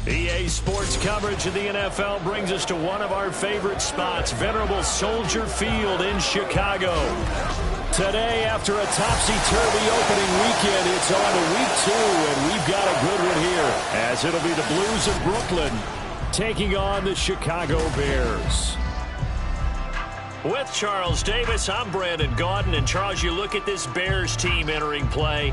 EA Sports coverage of the NFL brings us to one of our favorite spots, venerable Soldier Field in Chicago. Today, after a topsy-turvy opening weekend, it's on to week 2, and we've got a good one here, as it'll be the Blues of Brooklyn taking on the Chicago Bears. With Charles Davis, I'm Brandon Gaudin, and Charles, you look at this Bears team entering play.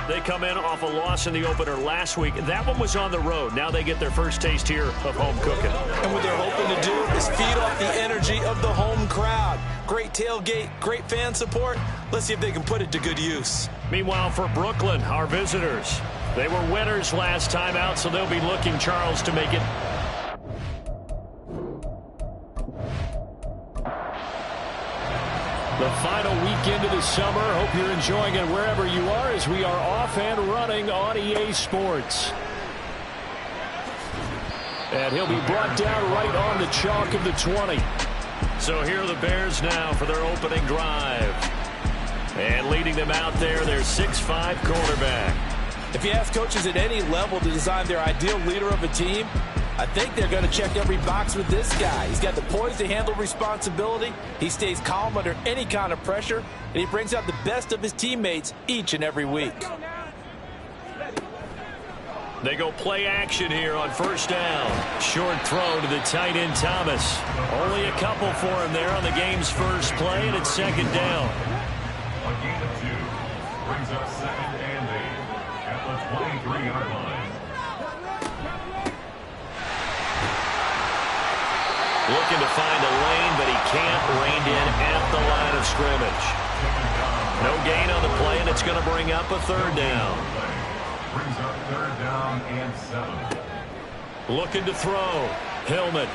They come in off a loss in the opener last week. That one was on the road. Now they get their first taste here of home cooking. And what they're hoping to do is feed off the energy of the home crowd. Great tailgate, great fan support. Let's see if they can put it to good use. Meanwhile, for Brooklyn, our visitors, they were winners last time out, so they'll be looking, Charles, to make it. The final weekend of the summer. Hope you're enjoying it wherever you are as we are off and running on EA Sports. And he'll be brought down right on the chalk of the 20. So here are the Bears now for their opening drive. And leading them out there, their 6'5" quarterback. If you ask coaches at any level to design their ideal leader of a team, I think they're going to check every box with this guy. He's got the poise to handle responsibility. He stays calm under any kind of pressure, and he brings out the best of his teammates each and every week. They go play action here on first down. Short throw to the tight end, Thomas. Only a couple for him there on the game's first play, and it's second down. A gain of 2 brings up 2nd and 8 at the 23-yard line. Looking to find a lane, but he can't. Reined in at the line of scrimmage. No gain on the play, and it's going to bring up a third down. Brings up 3rd down and 7. Looking to throw. Hillman.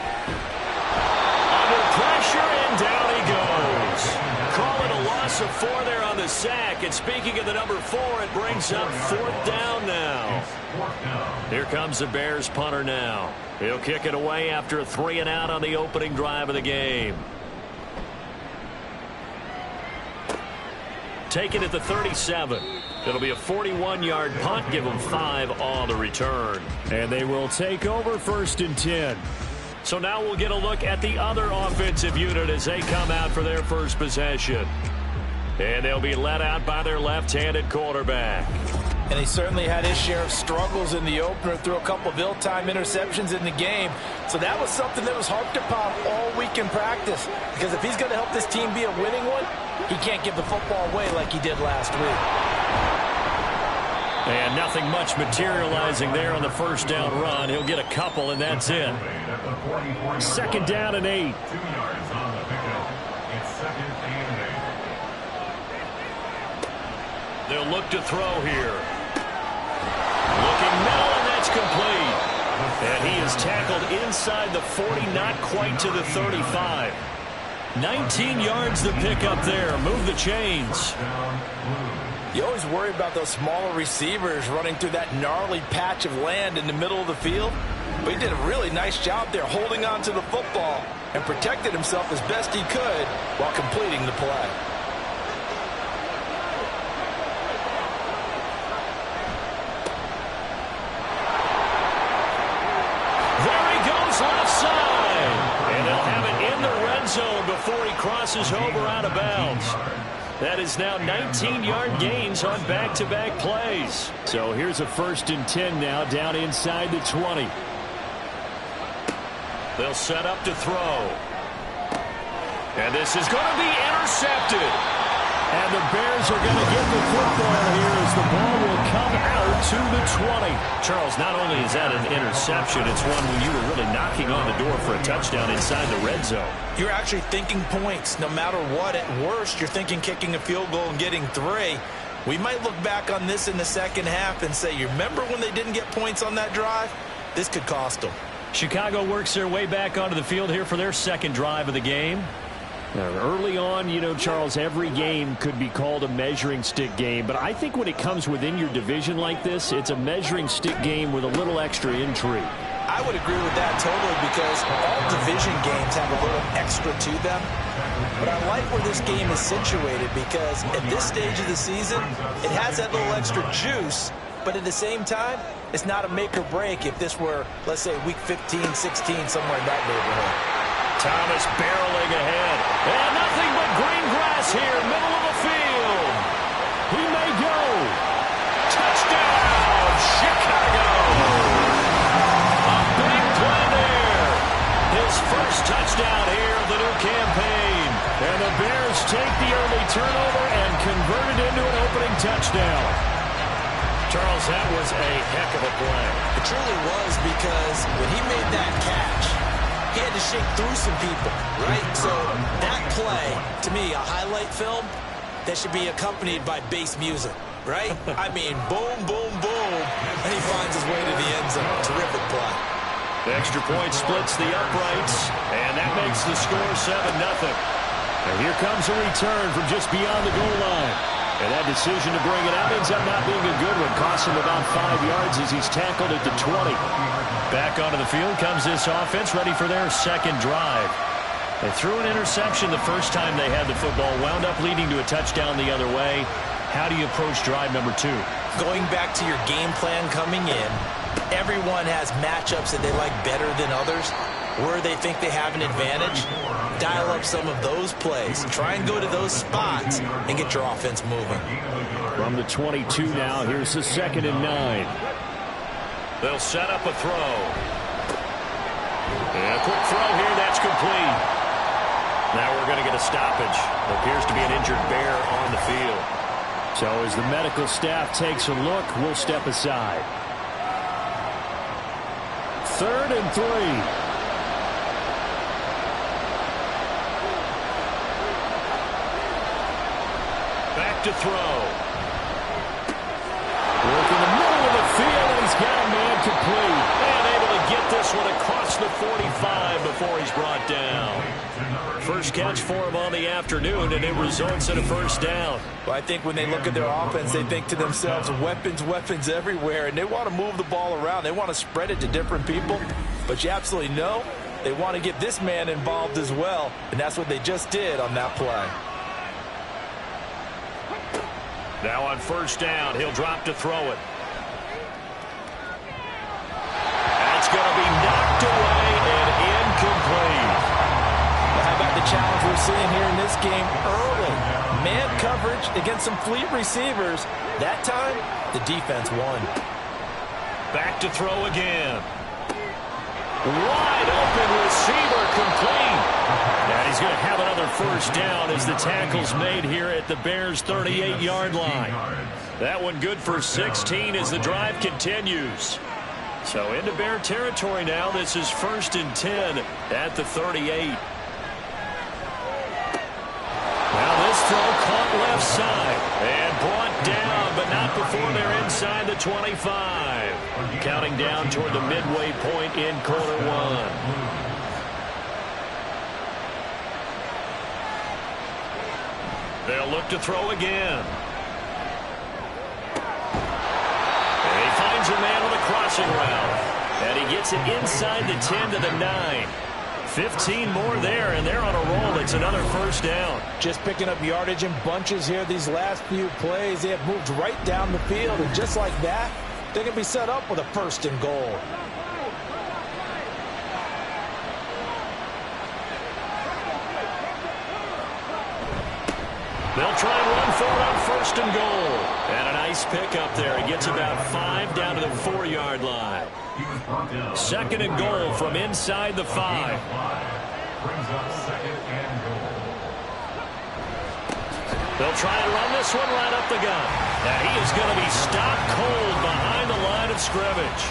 Under pressure, and down he goes. Call it a loss of 4 there on the sack. And speaking of the number 4, it brings up 4th down now. Here comes the Bears punter now. He'll kick it away after a 3-and-out on the opening drive of the game. Taken at the 37. It'll be a 41-yard punt. Give them 5 on the return. And they will take over 1st and 10. So now we'll get a look at the other offensive unit as they come out for their first possession. And they'll be led out by their left-handed quarterback. And he certainly had his share of struggles in the opener, threw a couple of ill-timed interceptions in the game. So that was something that was harped upon all week in practice. Because if he's going to help this team be a winning one, he can't give the football away like he did last week. And nothing much materializing there on the first down run. He'll get a couple, and that's it. 2nd down and 8. 2 yards on the pickup. It's 2nd and 8. They'll look to throw here. Looking middle, and that's complete. And he is tackled inside the 40, not quite to the 35. 19 yards the pickup there. Move the chains. You always worry about those smaller receivers running through that gnarly patch of land in the middle of the field. But he did a really nice job there holding on to the football and protected himself as best he could while completing the play. Left side, and they'll have it in the red zone before he crosses over out of bounds. That is now 19-yard gains on back-to-back plays. So here's a 1st and 10 now down inside the 20. They'll set up to throw. And this is going to be intercepted. And the Bears are going to get the football here as the ball will come out to the 20. Charles, not only is that an interception, it's one when you were really knocking on the door for a touchdown inside the red zone. You're actually thinking points. No matter what, at worst, you're thinking kicking a field goal and getting 3. We might look back on this in the second half and say, you remember when they didn't get points on that drive? This could cost them. Chicago works their way back onto the field here for their second drive of the game. Early on, you know, Charles, every game could be called a measuring stick game. But I think when it comes within your division like this, it's a measuring stick game with a little extra intrigue. I would agree with that totally because all division games have a little extra to them. But I like where this game is situated because at this stage of the season, it has that little extra juice. But at the same time, It's not a make or break if this were, let's say, week 15, 16, somewhere in that neighborhood. Thomas barreling ahead. And nothing but green grass here, middle of the field. He may go. Touchdown, Chicago. A big play there. His first touchdown here of the new campaign. And the Bears take the early turnover and convert it into an opening touchdown. Charles, that was a heck of a play. It truly was, because when he made that catch, he had to shake through some people, right? So that play, to me, a highlight film that should be accompanied by bass music, right? I mean, boom, boom, boom, and he finds his way to the end zone. Terrific play. The extra point splits the uprights, and that makes the score 7-0. And here comes a return from just beyond the goal line. And that decision to bring it out ends up not being a good one. Costs him about 5 yards as he's tackled at the 20. Back onto the field comes this offense, ready for their second drive. They threw an interception the first time they had the football, wound up leading to a touchdown the other way. How do you approach drive number 2? Going back to your game plan coming in, everyone has matchups that they like better than others. Where they think they have an advantage, dial up some of those plays. Try and go to those spots and get your offense moving. From the 22 now, here's the 2nd and 9. They'll set up a throw. And a quick throw here, that's complete. Now we're going to get a stoppage. There appears to be an injured Bear on the field. So as the medical staff takes a look, we'll step aside. 3rd and 3. Back to throw. Work in the middle of the field, and he's got a man complete. And able to get this one across the 45 before he's brought down. First catch for him on the afternoon, and it results in a first down. Well, I think when they look at their offense, they think to themselves, weapons, weapons everywhere, and they want to move the ball around. They want to spread it to different people, but you absolutely know they want to get this man involved as well, and that's what they just did on that play. Now on first down, he'll drop to throw it. That's going to be knocked away and incomplete. Well, how about the challenge we're seeing here in this game early? Man coverage against some fleet receivers. That time, the defense won. Back to throw again. Wide open receiver complete. And he's going to have another first down as the tackle's made here at the Bears' 38-yard line. That one good for 16 as the drive continues. So into Bear territory now. This is 1st and 10 at the 38. Now this throw caught left side and brought down, but not before they're inside the 25. Counting down toward the midway point in quarter 1. They'll look to throw again. And he finds a man on the crossing route. And he gets it inside the 10 to the 9. 15 more there, and they're on a roll. It's another first down. Just picking up yardage in bunches here these last few plays. They have moved right down the field, and just like that, they're going to be set up with a 1st and goal. They'll try and run for it on 1st and goal. And a nice pickup there. He gets about 5 down to the 4-yard line. 2nd and goal from inside the 5. Brings up 2nd and goal. They'll try and run this one right up the gut. Now he is going to be stopped cold behind the line of scrimmage.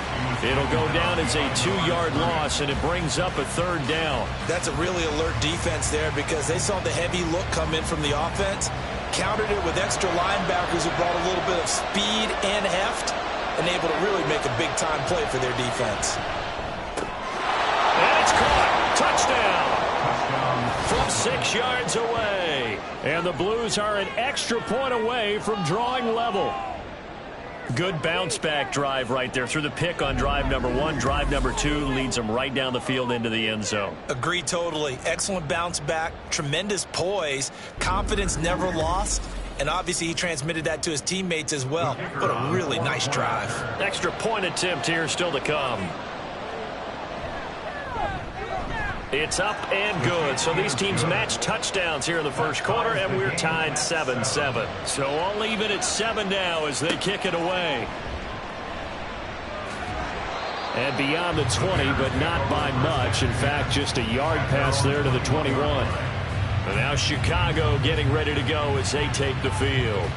It'll go down as a 2-yard loss, and it brings up a 3rd down. That's a really alert defense there, because they saw the heavy look come in from the offense, countered it with extra linebackers who brought a little bit of speed and heft, and able to really make a big-time play for their defense. And it's caught. Touchdown. From 6 yards away. And the Blues are an extra point away from drawing level. Good bounce-back drive right there through the pick on drive number 1. Drive number 2 leads them right down the field into the end zone. Agree totally. Excellent bounce back, tremendous poise, confidence never lost, and obviously he transmitted that to his teammates as well. What a really nice drive. Extra point attempt here still to come. It's up and good. So these teams match touchdowns here in the first quarter, and we're tied 7-7. So I'll leave it at 7 now as they kick it away. And beyond the 20, but not by much. In fact, just a yard pass there to the 21. And now Chicago getting ready to go as they take the field.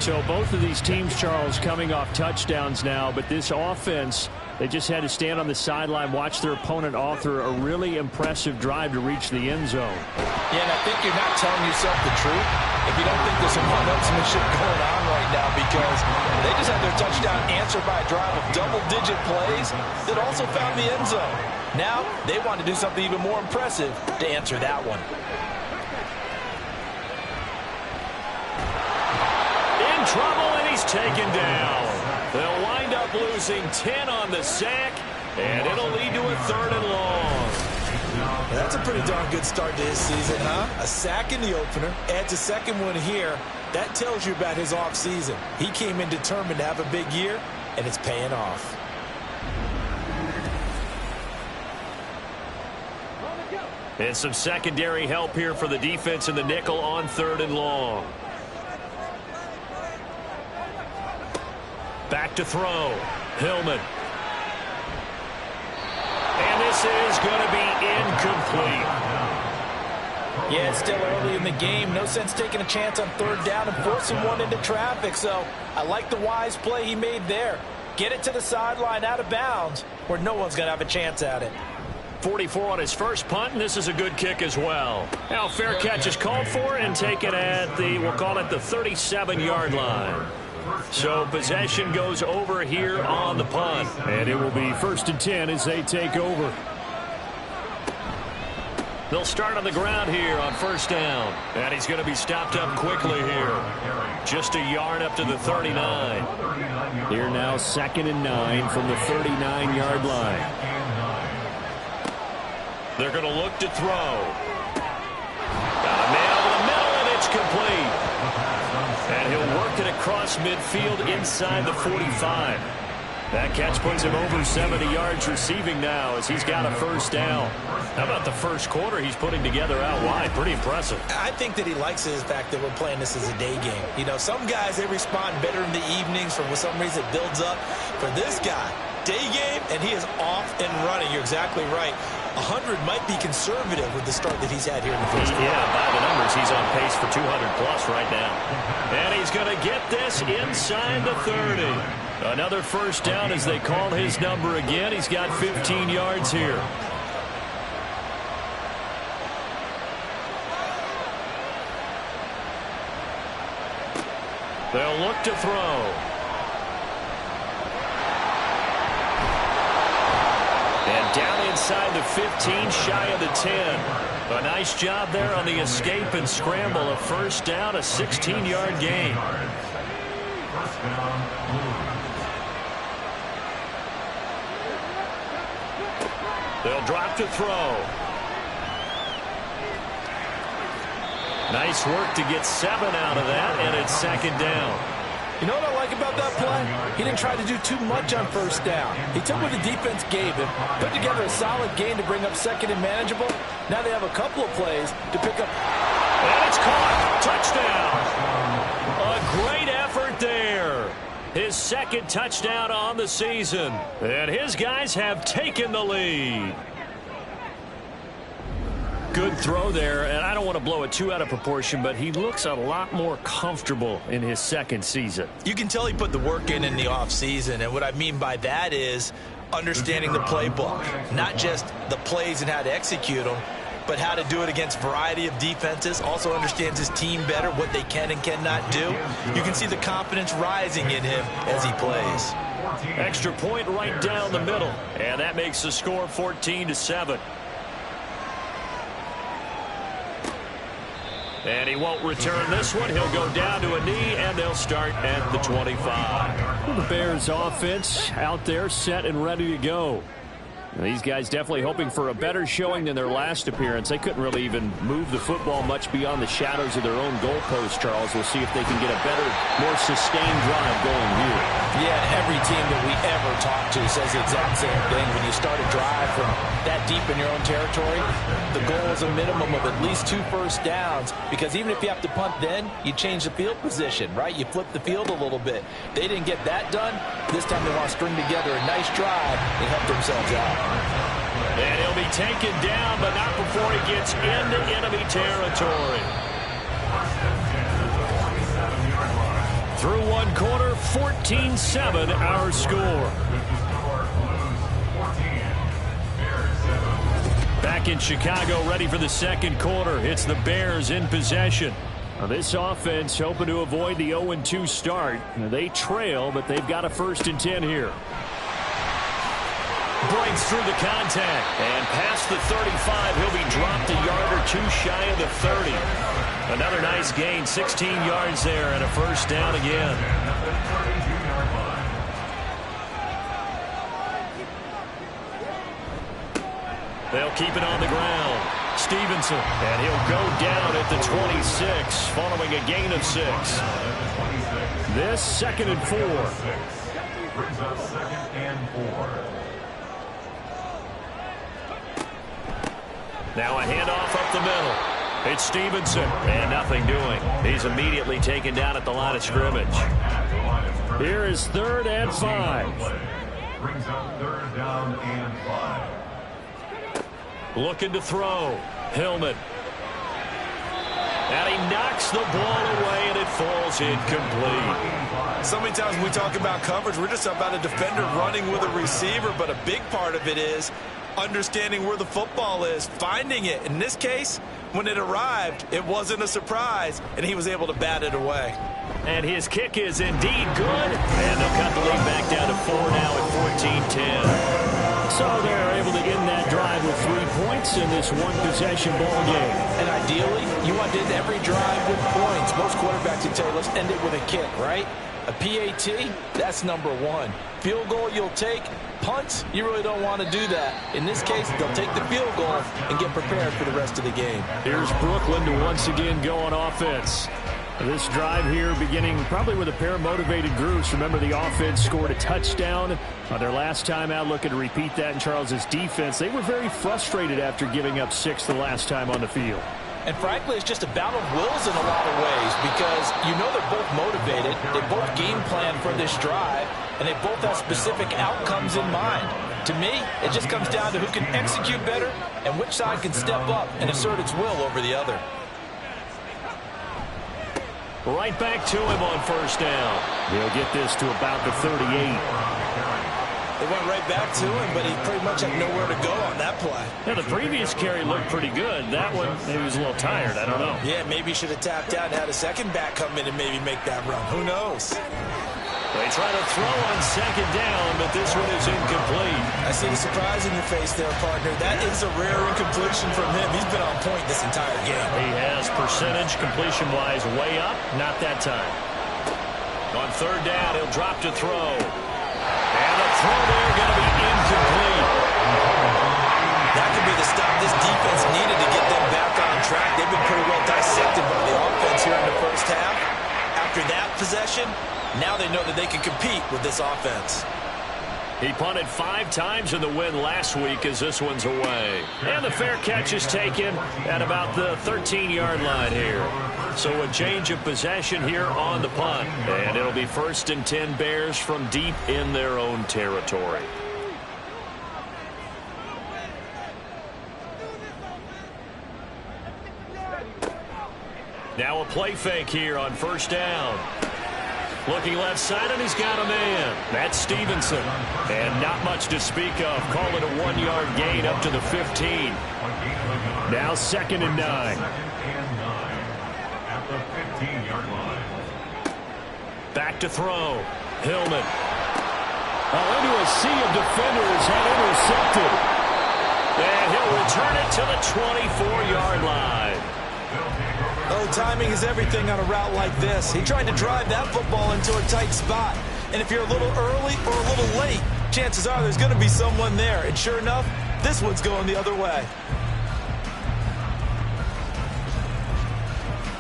So both of these teams, Charles, coming off touchdowns now, but this offense, they just had to stand on the sideline, watch their opponent author a really impressive drive to reach the end zone. Yeah, and I think you're not telling yourself the truth if you don't think there's some one-upsmanship going on right now, because they just had their touchdown answered by a drive of double-digit plays that also found the end zone. Now they want to do something even more impressive to answer that one. In trouble, and he's taken down. They'll wind up losing 10 on the sack, and it'll lead to a 3rd and long. Yeah, that's a pretty darn good start to his season, huh? A sack in the opener, adds a second one here. That tells you about his offseason. He came in determined to have a big year, and it's paying off. And some secondary help here for the defense in the nickel on 3rd and long. Back to throw. Hillman. And this is going to be incomplete. Yeah, it's still early in the game. No sense taking a chance on 3rd down and forcing one into traffic. So I like the wise play he made there. Get it to the sideline out of bounds where no one's going to have a chance at it. 44 on his first punt, and this is a good kick as well. Now fair catch is called for and taken at the, we'll call it the 37-yard line. So possession goes over here on the punt. And it will be 1st and 10 as they take over. They'll start on the ground here on 1st down. And he's going to be stopped up quickly here. Just a yard up to the 39. Here now 2nd and 9 from the 39-yard line. They're going to look to throw. Got a man over the middle, and it's complete. And he'll work it across midfield inside the 45. That catch puts him over 70 yards receiving now as he's got a 1st down. How about the first quarter he's putting together out wide? Pretty impressive. I think that he likes the fact that we're playing this as a day game. You know, some guys, they respond better in the evenings. For some reason, it builds up. For this guy, day game, and he is off and running. You're exactly right. 100 might be conservative with the start that he's had here in the first quarter. Yeah, by the numbers, he's on pace for 200+ right now. And he's going to get this inside the 30. Another 1st down as they call his number again. He's got 15 yards here. They'll look to throw. And down inside the 15, shy of the 10. A nice job there on the escape and scramble. A 1st down, a 16-yard gain. They'll drop to throw. Nice work to get 7 out of that, and it's 2nd down. You know what I like about that play? He didn't try to do too much on 1st down. He took what the defense gave him, put together a solid gain to bring up 2nd and manageable. Now they have a couple of plays to pick up. And it's caught. Touchdown. A great effort there. His 2nd touchdown on the season. And his guys have taken the lead. Good throw there, and I don't want to blow it too out of proportion, but he looks a lot more comfortable in his 2nd season. You can tell he put the work in the offseason, and what I mean by that is understanding the playbook, not just the plays and how to execute them, but how to do it against a variety of defenses. Also understands his team better, what they can and cannot do. You can see the confidence rising in him as he plays. Extra point right down the middle, and that makes the score 14-7. And he won't return this one. He'll go down to a knee, and they'll start at the 25. The Bears offense out there set and ready to go. These guys definitely hoping for a better showing than their last appearance. They couldn't really even move the football much beyond the shadows of their own goalpost, Charles. We'll see if they can get a better, more sustained drive going here. Yeah, every team that we ever talk to says the exact same thing. When you start a drive from that deep in your own territory, the goal is a minimum of at least 2 first downs, because even if you have to punt then, you change the field position, right? You flip the field a little bit. They didn't get that done. This time they want to string together a nice drive and help themselves out. And he'll be taken down, but not before he gets into enemy territory. Through one quarter, 14-7 our score. Back in Chicago, ready for the second quarter. It's the Bears in possession. Now this offense hoping to avoid the 0-2 start. Now they trail, but they've got a 1st and 10 here. Breaks through the contact, and past the 35, he'll be dropped a yard or 2 shy of the 30. Another nice gain, 16 yards there, and a 1st down again. They'll keep it on the ground. Stevenson, and he'll go down at the 26, following a gain of 6. This 2nd and 4. Brings up 2nd and 4. Now a handoff up the middle. It's Stevenson, and nothing doing. He's immediately taken down at the line of scrimmage. Here is 3rd and 5. Brings up 3rd down and 5. Looking to throw. Hillman. And he knocks the ball away, and it falls incomplete. So many times when we talk about coverage, we're just about a defender running with a receiver, but a big part of it is understanding where the football is, finding it. In this case, when it arrived, it wasn't a surprise, and he was able to bat it away. And his kick is indeed good, and they'll cut the lead back down to 4 now at 14-10. So they're able to end that drive with 3 points in this one-possession ball game. And ideally, you want to end every drive with points. Most quarterbacks would say, let's end it with a kick, right? A PAT, that's number 1. Field goal you'll take. Punts, you really don't want to do that. In this case, they'll take the field goal and get prepared for the rest of the game. Here's Brooklyn to once again go on offense. This drive here beginning probably with a pair of motivated groups. Remember, the offense scored a touchdown on their last time out. Looking to repeat that in Charles's defense. They were very frustrated after giving up 6 the last time on the field. And frankly, it's just a battle of wills in a lot of ways, because you know they're both motivated. They both game plan for this drive, and they both have specific outcomes in mind. To me, it just comes down to who can execute better and which side can step up and assert its will over the other. Right back to him on 1st down. He'll get this to about the 38. They went right back to him, but he pretty much had nowhere to go on that play. Yeah, the previous carry looked pretty good. That one, maybe he was a little tired. I don't know. Yeah, maybe he should have tapped out and had a second back come in and maybe make that run. Who knows? They try to throw on 2nd down, but this one is incomplete. I see the surprise in your face there, partner. That is a rare incompletion from him. He's been on point this entire game. He has percentage completion-wise way up. Not that time. On 3rd down, he'll drop to throw. And the throw there going to be incomplete. That could be the stop this defense needed to get them back on track. They've been pretty well dissected by the offense here in the 1st half. After that possession, now they know that they can compete with this offense. He punted 5 times in the win last week as this one's away. And the fair catch is taken at about the 13-yard line here. So a change of possession here on the punt. And it'll be 1st and 10 Bears from deep in their own territory. Now a play fake here on 1st down. Looking left side, and he's got a man. That's Stevenson. And not much to speak of. Call it a 1-yard gain up to the 15. Now 2nd and 9. At the 15-yard line. Back to throw. Hillman. Into a sea of defenders, had intercepted. And he'll return it to the 24-yard line. Oh, timing is everything on a route like this. He tried to drive that football into a tight spot. And if you're a little early or a little late, chances are there's going to be someone there. And sure enough, this one's going the other way.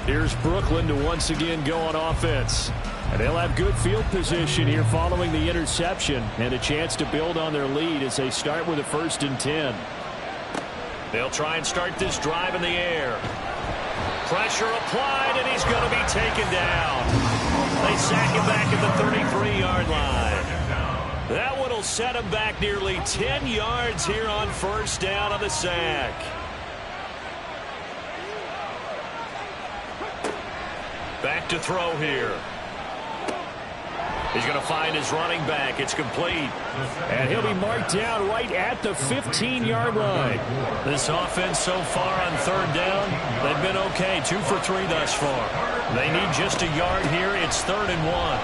Here's Brooklyn to once again go on offense. And they'll have good field position here following the interception and a chance to build on their lead as they start with a 1st and 10. They'll try and start this drive in the air. Pressure applied, and he's going to be taken down. They sack him back at the 33-yard line. That one will set him back nearly 10 yards here on 1st down on the sack. Back to throw here. He's going to find his running back. It's complete. And he'll be marked down right at the 15-yard line. This offense so far on 3rd down, they've been okay. 2 for 3 thus far. They need just a yard here. It's 3rd and 1.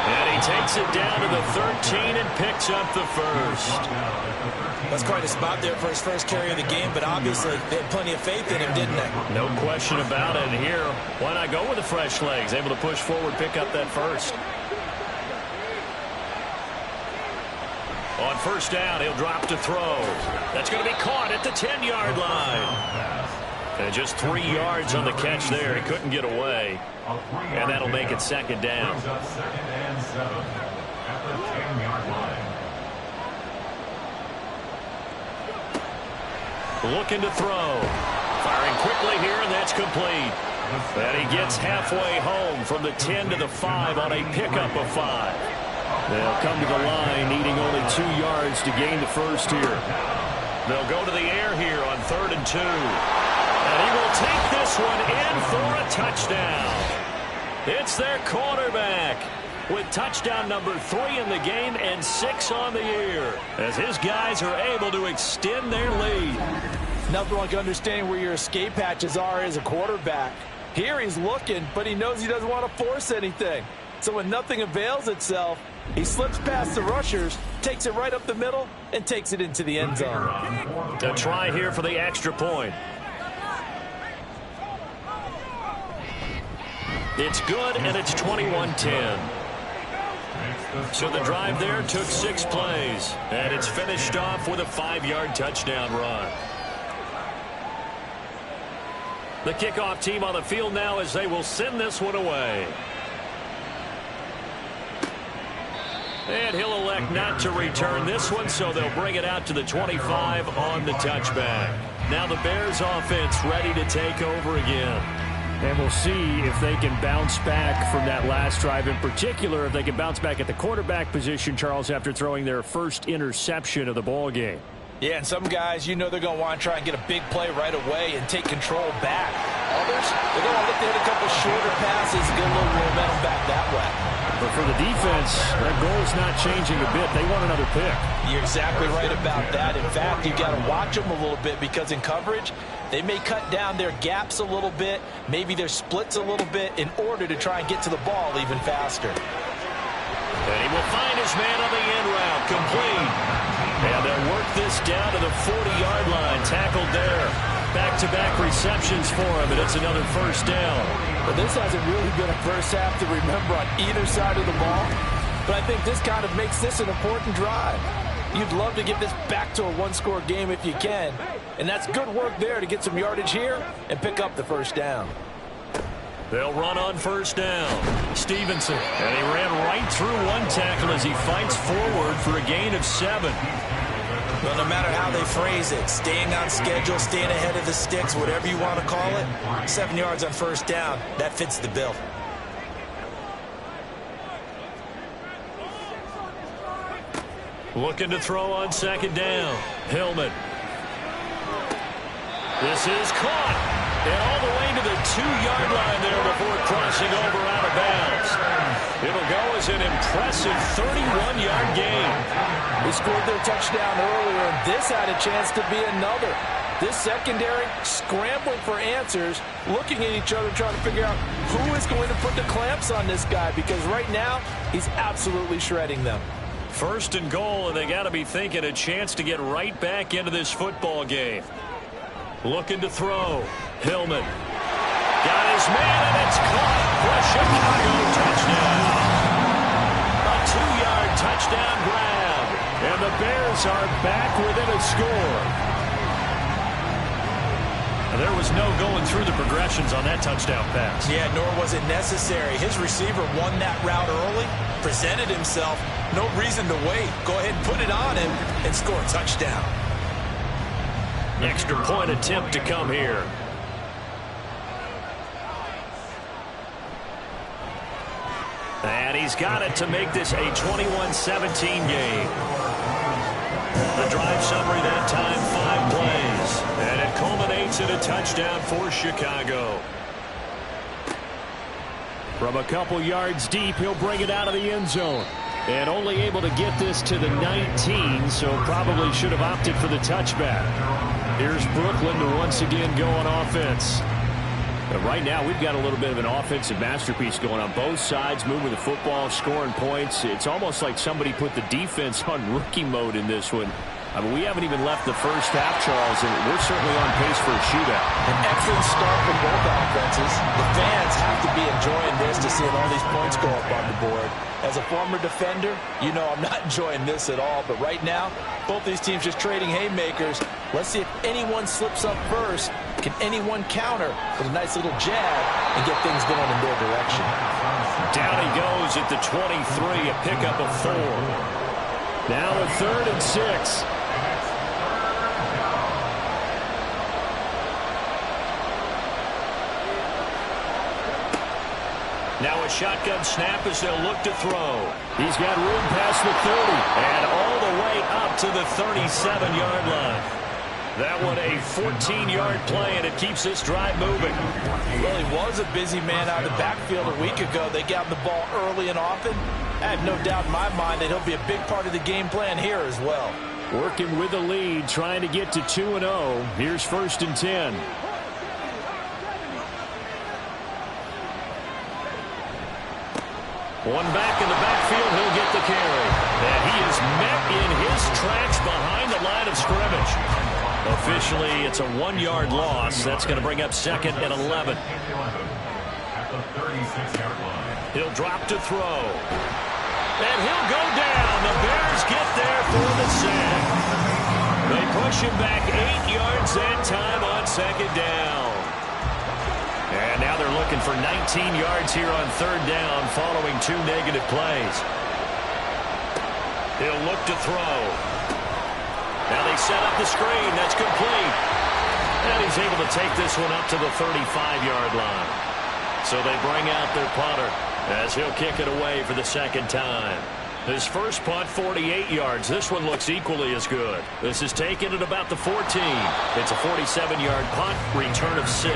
And he takes it down to the 13 and picks up the 1st. That's quite a spot there for his first carry of the game, but obviously they had plenty of faith in him, didn't they? No question about it. And here, why not go with the fresh legs? Able to push forward, pick up that 1st. On 1st down, he'll drop to throw. That's going to be caught at the 10-yard line. And just 3 yards on the catch there. He couldn't get away. And that'll make it 2nd down. 2nd and 7 at the 10-yard line. Looking to throw. Firing quickly here, and that's complete. And he gets halfway home from the 10 to the 5 on a pickup of 5. They'll come to the line needing only 2 yards to gain the 1st here. They'll go to the air here on 3rd and 2. And he will take this one in for a touchdown. It's their quarterback with touchdown number 3 in the game and 6 on the year as his guys are able to extend their lead. Nothing like understanding where your escape hatches are as a quarterback. Here he's looking, but he knows he doesn't want to force anything. So when nothing avails itself, he slips past the rushers, takes it right up the middle, and takes it into the end zone. A try here for the extra point. It's good, and it's 21-10. So the drive there took 6 plays, and it's finished off with a 5-yard touchdown run. The kickoff team on the field now as they will send this one away. And he'll elect not to return this one, so they'll bring it out to the 25 on the touchback. Now the Bears offense ready to take over again. And we'll see if they can bounce back from that last drive. In particular, if they can bounce back at the quarterback position, Charles, after throwing their first interception of the ball game. Yeah, and some guys, you know they're going to want to try and get a big play right away and take control back. Others, they're going to look to hit a couple shorter passes and get a little momentum back that way. But for the defense, that goal is not changing a bit. They want another pick. You're exactly right about that. In fact, you've got to watch them a little bit because in coverage, they may cut down their gaps a little bit, maybe their splits a little bit in order to try and get to the ball even faster. And he will find his man on the end route, complete. And they'll work this down to the 40-yard line, tackled there. Back-to-back receptions for him, and it's another 1st down. But this hasn't really been a first half to remember on either side of the ball. But I think this kind of makes this an important drive. You'd love to get this back to a 1-score game if you can. And that's good work there to get some yardage here and pick up the 1st down. They'll run on 1st down. Stevenson. And he ran right through one tackle as he fights forward for a gain of 7. Well, no matter how they phrase it, staying on schedule, staying ahead of the sticks, whatever you want to call it, 7 yards on 1st down, that fits the bill. Looking to throw on 2nd down. Hillman. This is caught. And all the way to the 2-yard line there before crossing over out of bounds. It'll go as an impressive 31-yard gain. They scored their touchdown earlier, and this had a chance to be another. This secondary scrambling for answers, looking at each other, trying to figure out who is going to put the clamps on this guy, because right now he's absolutely shredding them. 1st and goal, and they got to be thinking a chance to get right back into this football game. Looking to throw. Hillman. Got his man, and it's caught for a Chicago touchdown. A 2-yard touchdown. touchdown grab. And the Bears are back within a score. There was no going through the progressions on that touchdown pass. Yeah, nor was it necessary. His receiver won that route early, presented himself. No reason to wait. Go ahead and put it on him and score a touchdown. Extra point attempt to come here. And he's got it to make this a 21-17 game. The drive summary that time, 5 plays. And it culminates in a touchdown for Chicago. From a couple yards deep, he'll bring it out of the end zone. And only able to get this to the 19, so probably should have opted for the touchback. Here's Brooklyn to once again go on offense. But right now, we've got a little bit of an offensive masterpiece going on both sides, moving the football, scoring points. It's almost like somebody put the defense on rookie mode in this one. I mean, we haven't even left the first half, Charles, and we're certainly on pace for a shootout. An excellent start for both offenses. The fans have to be enjoying this to see all these points go up on the board. As a former defender, you know I'm not enjoying this at all. But right now, both these teams just trading haymakers. Let's see if anyone slips up first. Can anyone counter with a nice little jab and get things going in their direction? Down he goes at the 23, a pickup of 4. Now a 3rd and 6. Now a shotgun snap as they'll look to throw. He's got room past the 30 and all the way up to the 37-yard line. That one a 14-yard play, and it keeps this drive moving. Well, he was a busy man out of the backfield a week ago. They got the ball early and often. I have no doubt in my mind that he'll be a big part of the game plan here as well. Working with the lead, trying to get to 2-0. Here's 1st and 10. One back in the backfield, he'll get the carry. And he is met in his tracks behind the line of scrimmage. Officially, it's a 1-yard loss. That's going to bring up 2nd and 11. At the 36-yard line. He'll drop to throw. And he'll go down. The Bears get there for the sack. They push him back 8 yards that time on 2nd down. And now they're looking for 19 yards here on 3rd down following 2 negative plays. He'll look to throw. Now they set up the screen. That's complete. And he's able to take this one up to the 35-yard line. So they bring out their punter as he'll kick it away for the 2nd time. His first punt, 48 yards. This one looks equally as good. This is taken at about the 14. It's a 47-yard punt, return of 6.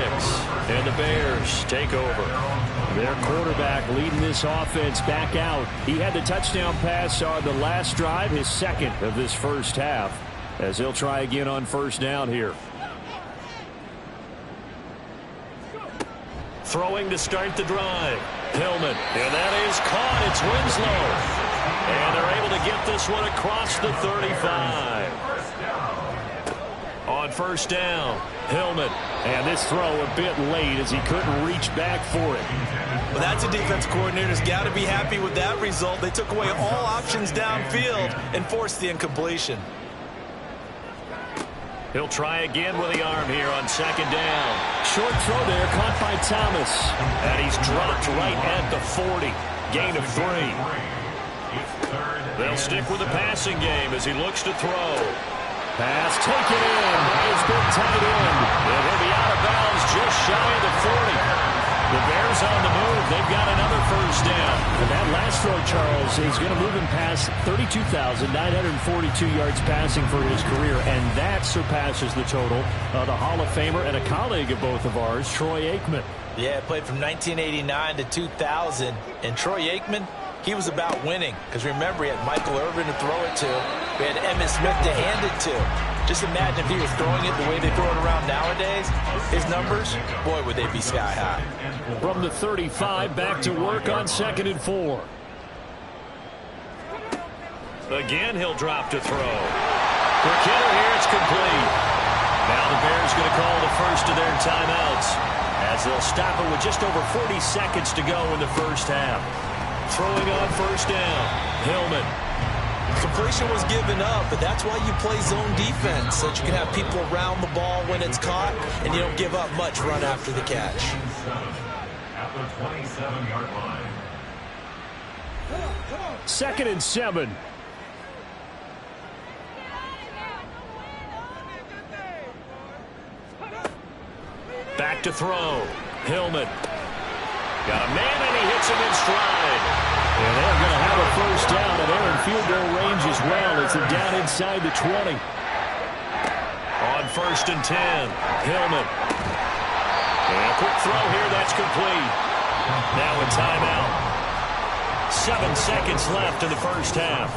And the Bears take over. Their quarterback leading this offense back out. He had the touchdown pass on the last drive, his 2nd of this first half, as he'll try again on 1st down here. Throwing to start the drive. Hillman, and that is caught. It's Winslow. And they're able to get this one across the 35. On 1st down, Hillman. And this throw a bit late as he couldn't reach back for it. Well, that's a defense coordinator's got to be happy with that result. They took away all options downfield and forced the incompletion. He'll try again with the arm here on 2nd down. Short throw there, caught by Thomas. And he's dropped right at the 40. Gain of 3. They'll stick with the passing game as he looks to throw. Pass taken in by his big tight end. And he'll be out of bounds just shy of the 40. The Bears on the move. They've got another 1st down. And that last throw, Charles, is going to move him past 32,942 yards passing for his career. And that surpasses the total of the Hall of Famer and a colleague of both of ours, Troy Aikman. Yeah, played from 1989 to 2000. And Troy Aikman, he was about winning. Because remember, he had Michael Irvin to throw it to. We had Emmitt Smith to hand it to. Just imagine if he was throwing it the way they throw it around nowadays. His numbers, boy, would they be sky high. From the 35, back to work on 2nd and 4. Again, he'll drop to throw. For Kittle here, it's complete. Now the Bears going to call the first of their timeouts as they'll stop it with just over 40 seconds to go in the first half. Throwing on 1st down, Hillman. Completion was given up, but that's why you play zone defense, so that you can have people around the ball when it's caught, and you don't give up much run after the catch. At the 27-yard line. 2nd and 7. Back to throw. Hillman. Got a man, and he hits him in stride. And they're going to have a first down, and they're in field goal range as well as they're down inside the 20. On 1st and 10, Hillman. And a quick throw here, that's complete. Now a timeout. 7 seconds left in the first half.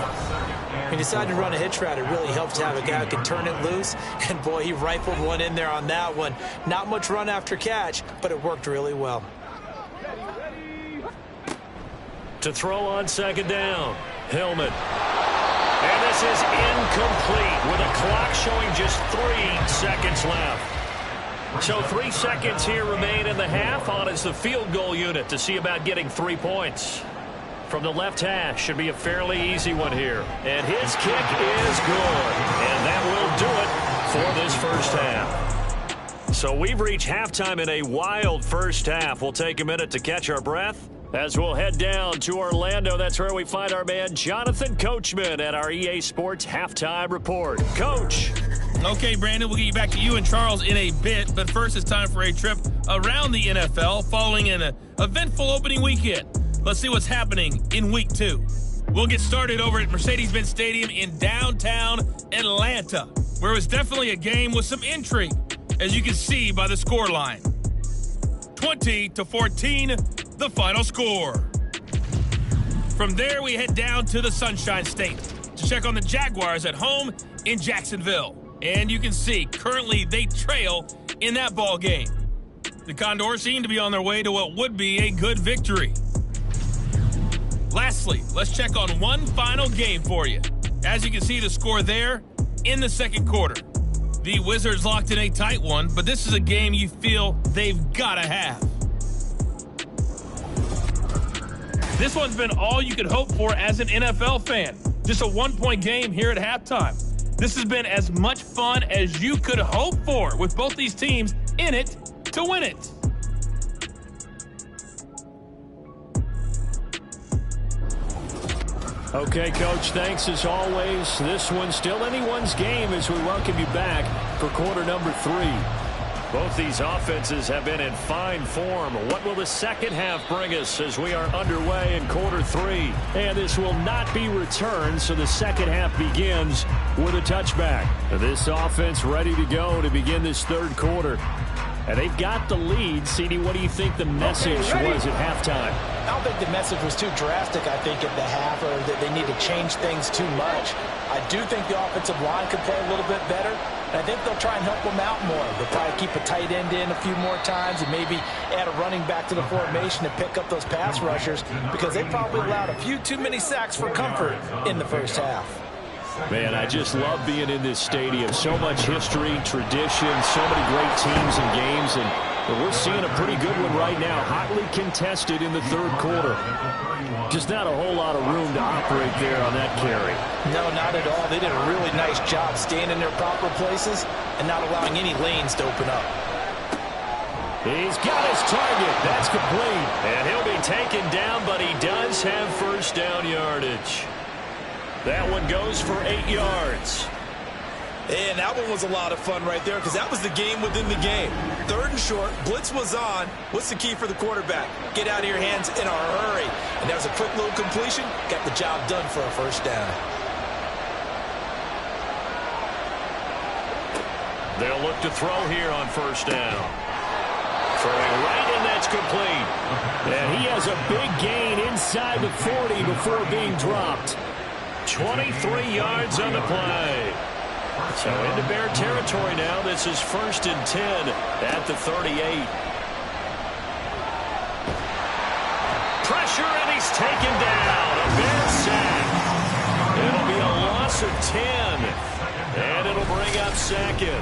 He decided to run a hitch route. It really helps to have a guy who can turn it loose. And, boy, he rifled one in there on that one. Not much run after catch, but it worked really well. To throw on 2nd down, Hillman. And this is incomplete with a clock showing just 3 seconds left. So 3 seconds here remain in the half. On is the field goal unit to see about getting 3 points. From the left hash, should be a fairly easy one here. And his kick is good. And that will do it for this first half. So we've reached halftime in a wild first half. We'll take a minute to catch our breath as we'll head down to Orlando. That's where we find our man Jonathan Coachman at our EA Sports Halftime Report. Coach. Okay, Brandon, we'll get you back to you and Charles in a bit. But first, it's time for a trip around the NFL following an eventful opening weekend. Let's see what's happening in Week 2. We'll get started over at Mercedes-Benz Stadium in downtown Atlanta, where it was definitely a game with some intrigue, as you can see by the scoreline. 20-14, the final score. From there, we head down to the Sunshine State to check on the Jaguars at home in Jacksonville. And you can see, currently, they trail in that ball game. The Condors seem to be on their way to what would be a good victory. Lastly, let's check on one final game for you. As you can see the score there in the second quarter. The Wizards locked in a tight one, but this is a game you feel they've got to have. This one's been all you could hope for as an NFL fan. Just a one-point game here at halftime. This has been as much fun as you could hope for, with both these teams in it to win it. Okay, Coach, thanks as always. This one's still anyone's game as we welcome you back for quarter number 3. Both these offenses have been in fine form. What will the second half bring us as we are underway in quarter 3? And this will not be returned, so the second half begins with a touchback. This offense ready to go to begin this third quarter. And they've got the lead. CD, what do you think the message was at halftime? I don't think the message was too drastic, I think, at the half, or that they need to change things too much. I do think the offensive line could play a little bit better, and I think they'll try and help them out more. They'll probably keep a tight end in a few more times and maybe add a running back to the formation to pick up those pass rushers, because they probably allowed a few too many sacks for comfort in the first half. Man, I just love being in this stadium. So much history, tradition, so many great teams and games, and we're seeing a pretty good one right now. Hotly contested in the third quarter. Just not a whole lot of room to operate there on that carry. No, not at all. They did a really nice job staying in their proper places and not allowing any lanes to open up. He's got his target. That's complete. And he'll be taken down, but he does have first down yardage. That one goes for 8 yards. And that one was a lot of fun right there, because that was the game within the game. Third and short, blitz was on. What's the key for the quarterback? Get out of your hands in a hurry. And that was a quick little completion. Got the job done for a first down. They'll look to throw here on first down. Throwing right, and that's complete. And he has a big gain inside the 40 before being dropped. 23 yards on the play. So into Bear territory now. This is 1st and 10 at the 38. Pressure, and he's taken down. A bad sack. It'll be a loss of 10. And it'll bring up 2nd.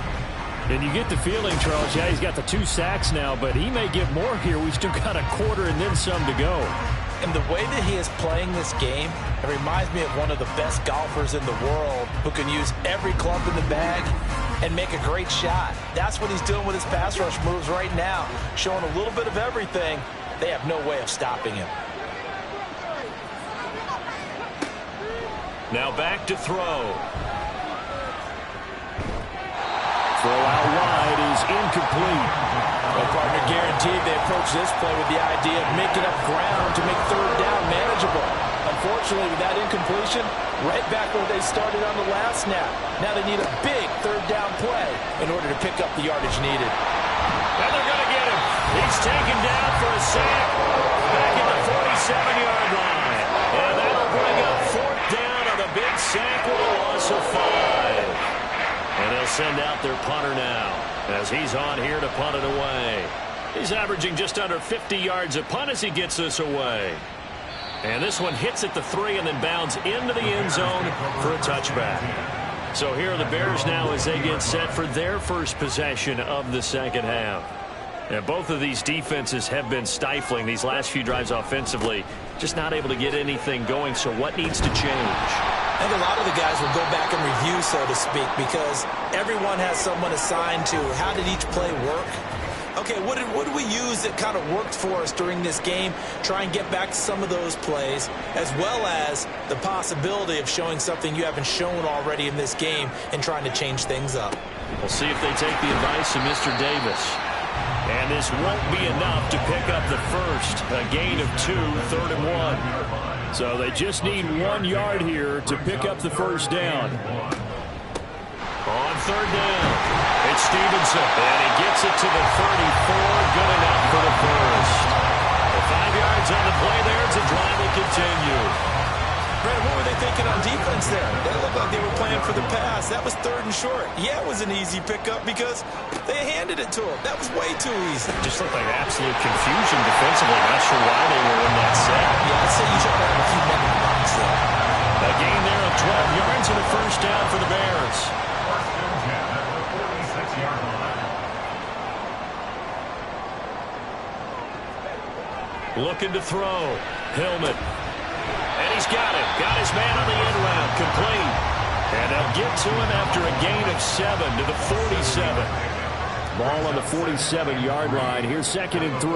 And you get the feeling, Charles, yeah, he's got the 2 sacks now, but he may get more here. We've still got a quarter and then some to go. And the way that he is playing this game, it reminds me of one of the best golfers in the world who can use every club in the bag and make a great shot. That's what he's doing with his pass rush moves right now, showing a little bit of everything. They have no way of stopping him. Now back to throw. Throw out wide is incomplete. Well, partner, guaranteed they approach this play with the idea of making up ground to make third down manageable. Unfortunately, with that incompletion, right back where they started on the last snap. Now they need a big third down play in order to pick up the yardage needed. And they're going to get him. He's taken down for a sack back at the 47-yard line. And that'll bring up fourth down on a big sack with a loss of 5. And they'll send out their punter now as he's on here to punt it away. He's averaging just under 50 yards a punt as he gets this away. And this one hits at the 3 and then bounds into the end zone for a touchback. So here are the Bears now as they get set for their first possession of the second half. And both of these defenses have been stifling these last few drives offensively. Just not able to get anything going. So what needs to change? I think a lot of the guys will go back and review, so to speak, because everyone has someone assigned to how did each play work. Okay, what did we use that kind of worked for us during this game? Try and get back to some of those plays, as well as the possibility of showing something you haven't shown already in this game and trying to change things up. We'll see if they take the advice of Mr. Davis. And this won't be enough to pick up the first. A gain of 2, 3rd and 1. So they just need 1 yard here to pick up the first down. On 3rd down, it's Stevenson. And he gets it to the 34. Good enough for the first. 5 yards on the play there as the drive will continue. Brandon, what were they thinking on defense there? They looked like they were playing for the pass. That was 3rd and short. Yeah, it was an easy pickup because they handed it to him. That was way too easy. Just looked like absolute confusion defensively. Not sure why they were in that set. Yeah, I'd say you try to have a few men in the box there. A gain there of 12 yards and a first down for the Bears. Looking to throw. Hillman. And he's got it. Got his man on the end round. Complete. And they'll get to him after a gain of 7 to the 47. Ball on the 47-yard line. Here's 2nd and 3.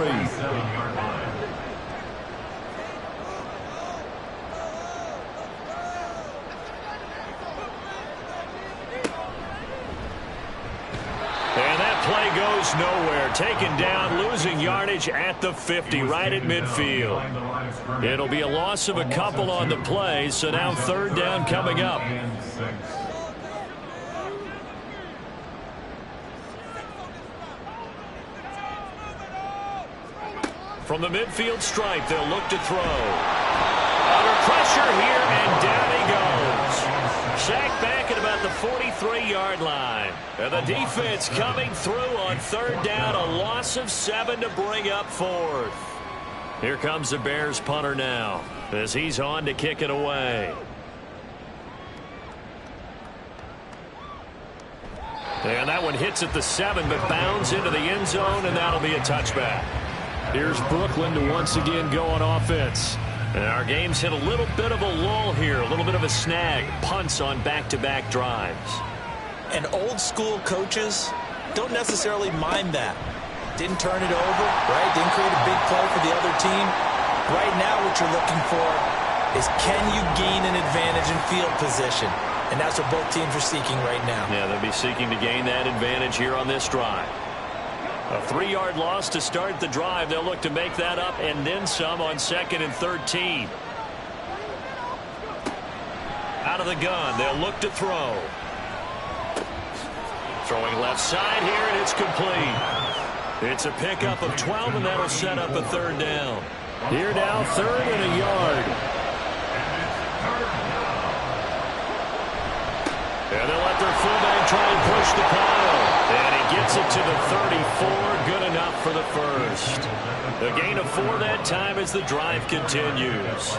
Play goes nowhere. Taken down, losing yardage at the 50, right at midfield. It'll be a loss of a couple on the play, so now 3rd down coming up. From the midfield stripe, they'll look to throw. Under pressure here, and down he goes. Sacked back at about the 43-yard line. And the defense coming through on 3rd down. A loss of 7 to bring up 4th. Here comes the Bears punter now as he's on to kick it away. And that one hits at the 7 but bounds into the end zone, and that'll be a touchback. Here's Brooklyn to once again go on offense. And our game's hit a little bit of a lull here, a little bit of a snag. Punts on back-to-back drives. And old-school coaches don't necessarily mind that. Didn't turn it over, right? Didn't create a big play for the other team. Right now what you're looking for is can you gain an advantage in field position? And that's what both teams are seeking right now. Yeah, they'll be seeking to gain that advantage here on this drive. A 3-yard loss to start the drive. They'll look to make that up and then some on 2nd and 13. Out of the gun, they'll look to throw. Throwing left side here, and it's complete. It's a pickup of 12, and that'll set up a 3rd down. Here now, 3rd and a yard. And they'll let their fullback try and push the pile. And he gets it to the 34. Good enough for the first. A gain of 4 that time as the drive continues.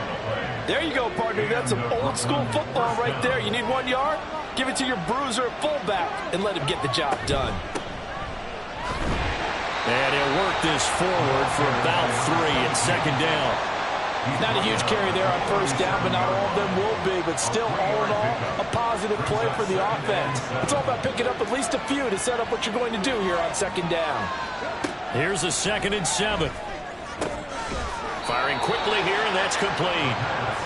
There you go, partner. That's some old-school football right there. You need 1 yard? Give it to your bruiser fullback and let him get the job done. And he'll work this forward for about 3 at 2nd down. Not a huge carry there on first down, but not all of them will be. But still, all in all, a positive play for the offense. It's all about picking up at least a few to set up what you're going to do here on second down. Here's a 2nd and 7. Firing quickly here, and that's complete.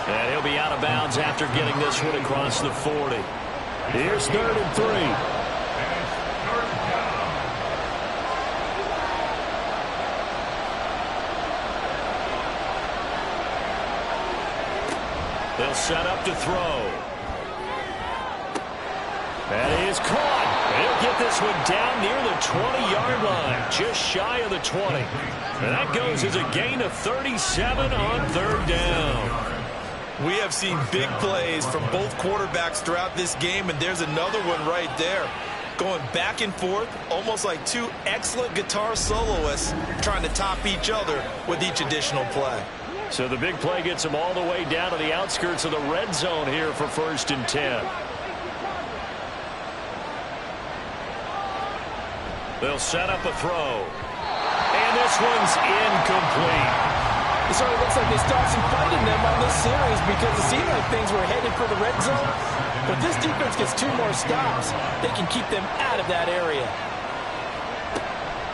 And he'll be out of bounds after getting this one across the 40. Here's 3rd and 3. They'll set up to throw. That is caught. He'll get this one down near the 20-yard line, just shy of the 20. And that goes as a gain of 37 on 3rd down. We have seen big plays from both quarterbacks throughout this game, and there's another one right there. Going back and forth, almost like two excellent guitar soloists trying to top each other with each additional play. So the big play gets them all the way down to the outskirts of the red zone here for 1st and 10. They'll set up a throw. And this one's incomplete. It sort of looks like they stopped some fight in them on this series because it seemed like things were headed for the red zone. But this defense gets 2 more stops. They can keep them out of that area.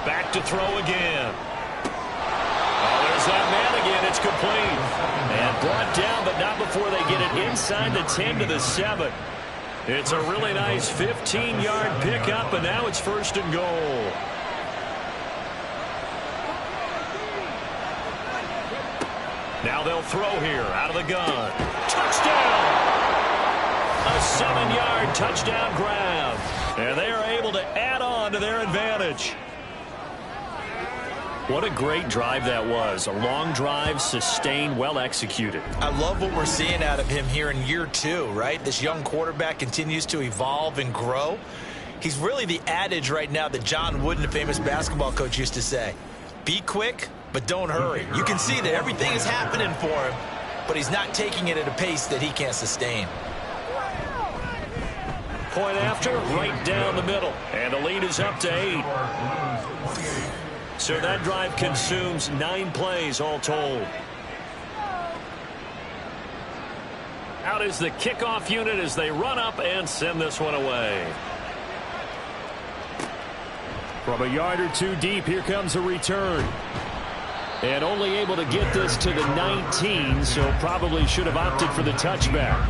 Back to throw again. Oh, there's that man again. It's complete. And brought down, but not before they get it inside the 10 to the 7. It's a really nice 15-yard pickup, and now it's 1st and goal. Now they'll throw here out of the gun. Touchdown! A 7-yard touchdown grab. And they are able to add on to their advantage. What a great drive that was. A long drive, sustained, well executed. I love what we're seeing out of him here in year 2, right? This young quarterback continues to evolve and grow. He's really the adage right now that John Wooden, the famous basketball coach, used to say. Be quick, but don't hurry. You can see that everything is happening for him, but he's not taking it at a pace that he can't sustain. Point after, right down the middle. And the lead is up to 8. So that drive consumes 9 plays all told. Out is the kickoff unit as they run up and send this one away. From a yard or 2 deep, here comes a return. And only able to get this to the 19, so probably should have opted for the touchback.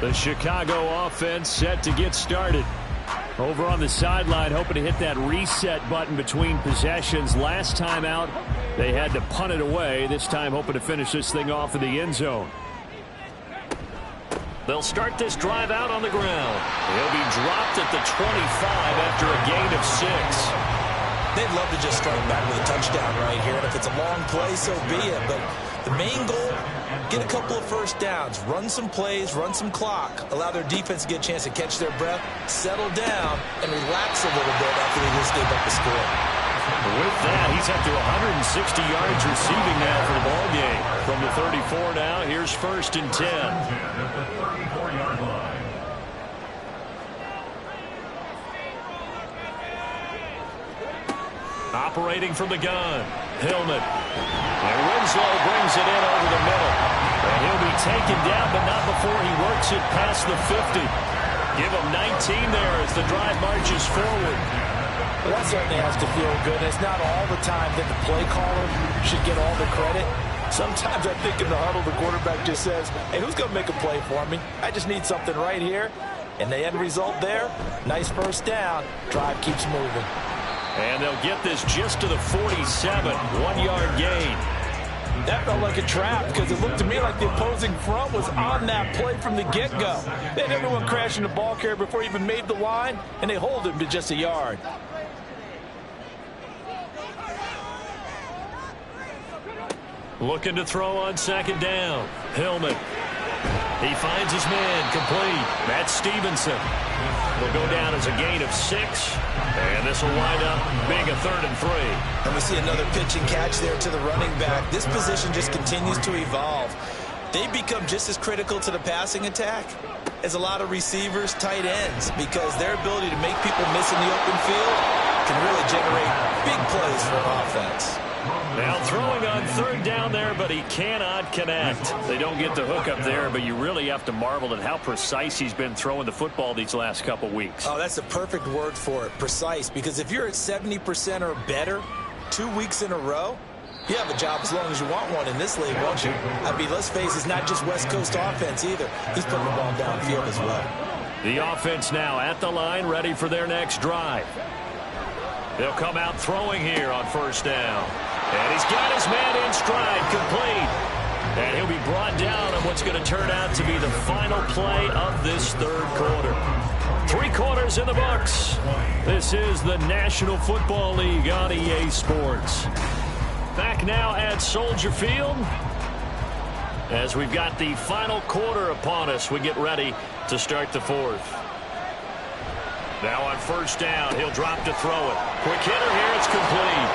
The Chicago offense set to get started. Over on the sideline, hoping to hit that reset button between possessions. Last time out, they had to punt it away. This time, hoping to finish this thing off in the end zone. They'll start this drive out on the ground. He'll be dropped at the 25 after a gain of 6. They'd love to just strike back with a touchdown right here. And if it's a long play, so be it. But the main goal, get a couple of first downs, run some plays, run some clock, allow their defense to get a chance to catch their breath, settle down, and relax a little bit after they just gave up the score. With that, he's up to 160 yards receiving now for the ball game. From the 34 now, here's 1st and 10. At the 34-yard line. Operating from the gun, Hillman. And Winslow brings it in over the middle. And he'll be taken down, but not before he works it past the 50. Give him 19 there as the drive marches forward. Well, that certainly has to feel good. It's not all the time that the play caller should get all the credit. Sometimes I think in the huddle, the quarterback just says, hey, who's going to make a play for me? I just need something right here. And the end result there, nice first down. Drive keeps moving. And they'll get this just to the 47, 1-yard gain. That felt like a trap because it looked to me like the opposing front was on that play from the get-go. They had everyone crashing the ball carrier before he even made the line, and they hold him to just a yard. Looking to throw on 2nd down. Hillman. He finds his man complete. That's Stevenson. Will go down as a gain of 6. And this will wind up being a 3rd and 3. And we see another pitch and catch there to the running back. This position just continues to evolve. They become just as critical to the passing attack as a lot of receivers, tight ends, because their ability to make people miss in the open field can really generate big plays for an offense. Now throwing on third down there, but he cannot connect. They don't get the hook up there, but you really have to marvel at how precise he's been throwing the football these last couple weeks. Oh, that's the perfect word for it, precise, because if you're at 70% or better 2 weeks in a row, you have a job as long as you want one in this league, won't you? I mean, let's face it, it's not just West Coast offense either. He's putting the ball downfield as well. The offense now at the line, ready for their next drive. They'll come out throwing here on first down. And he's got his man in stride, complete. And he'll be brought down on what's going to turn out to be the final play of this third quarter. 3 quarters in the books. This is the National Football League on EA Sports. Back now at Soldier Field. As we've got the final quarter upon us, we get ready to start the fourth. Now on first down, he'll drop to throw it. Quick hitter here, it's complete.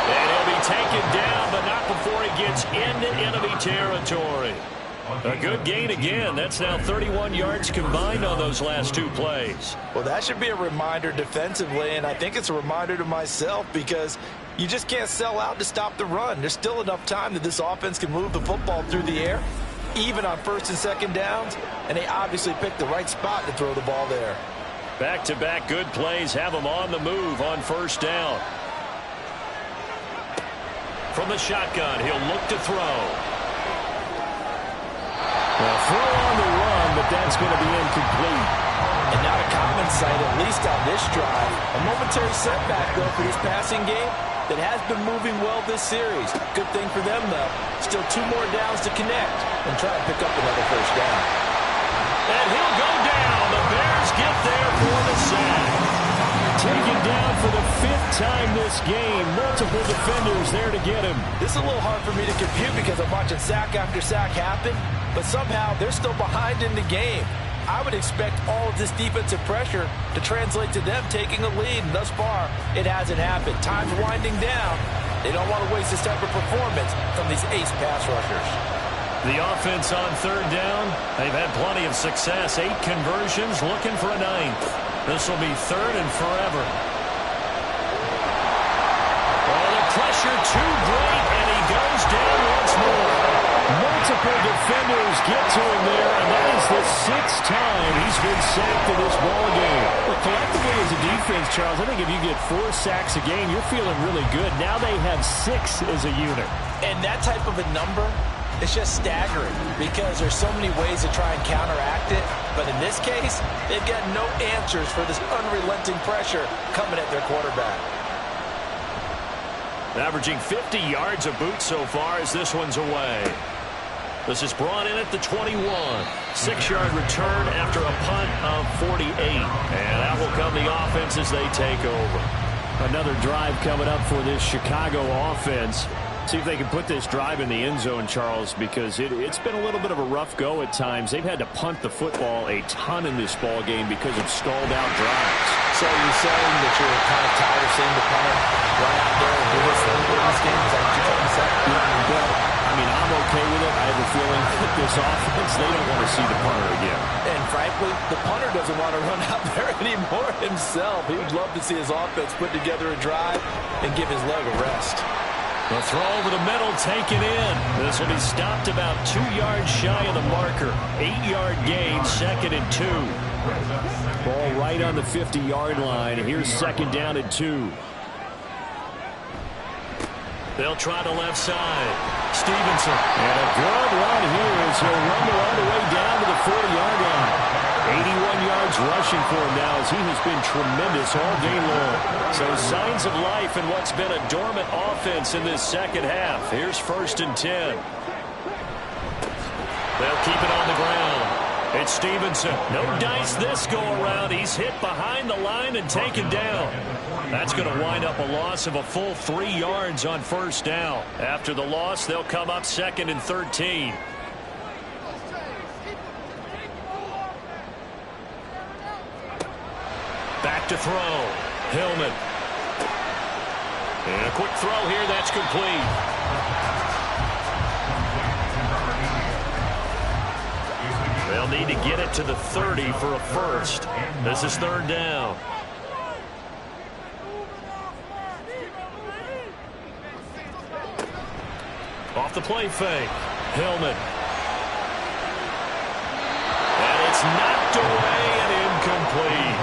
And he'll be taken down, but not before he gets into enemy territory. A good gain again. That's now 31 yards combined on those last 2 plays. Well, that should be a reminder defensively, and I think it's a reminder to myself because you just can't sell out to stop the run. There's still enough time that this offense can move the football through the air, even on first and second downs, and they obviously picked the right spot to throw the ball there. Back-to-back good plays have them on the move on first down. From the shotgun, he'll look to throw. Well, throw on the run, but that's going to be incomplete. And not a common sight, at least on this drive. A momentary setback, though, for this passing game that has been moving well this series. Good thing for them, though. Still 2 more downs to connect and try to pick up another first down. And he'll go down. The Bears get there for the sack. Taken down for the 5th time this game. Multiple defenders there to get him. This is a little hard for me to compute because I'm watching sack after sack happen, but somehow they're still behind in the game. I would expect all of this defensive pressure to translate to them taking a lead, and thus far, it hasn't happened. Time's winding down. They don't want to waste this type of performance from these ace pass rushers. The offense on third down, they've had plenty of success. 8 conversions, looking for a 9th. This will be third and forever. Oh, the pressure too great, and he goes down once more. Multiple defenders get to him there, and that is the 6th time he's been sacked in this ball game. Well, collectively as a defense, Charles, I think if you get 4 sacks a game, you're feeling really good. Now they have 6 as a unit. And that type of a number, it's just staggering because there's so many ways to try and counteract it. But in this case, they've got no answers for this unrelenting pressure coming at their quarterback. Averaging 50 yards a boot so far as this one's away. This is brought in at the 21. 6-yard return after a punt of 48. And that will come the offense as they take over. Another drive coming up for this Chicago offense. See if they can put this drive in the end zone, Charles, because it's been a little bit of a rough go at times. They've had to punt the football a ton in this ball game because of stalled out drives. So you're saying that you're kind of tired of seeing the punter run out there and do this thing in this game? Is that what you're trying to say? Well, I mean, I'm okay with it. I have a feeling that this offense, they don't want to see the punter again. And frankly, the punter doesn't want to run out there anymore himself. He would love to see his offense put together a drive and give his leg a rest. The throw over the middle taken in. This will be stopped about 2 yards shy of the marker. 8-yard gain, 2nd and 2. Ball right on the 50-yard line. Here's 2nd down and 2. They'll try the left side. Stevenson. And a good run here as he'll rumble all the way down to the 40-yard line. 81 yards rushing for him now as he has been tremendous all day long. So signs of life in what's been a dormant offense in this second half. Here's 1st and 10. They'll keep it on the ground. It's Stevenson. No dice this go around. He's hit behind the line and taken down. That's going to wind up a loss of a full 3 yards on first down. After the loss, they'll come up 2nd and 13. Back to throw. Hillman. And a quick throw here. That's complete. They'll need to get it to the 30 for a first. This is 3rd down. Off the play fake. Hillman. And it's knocked away and incomplete.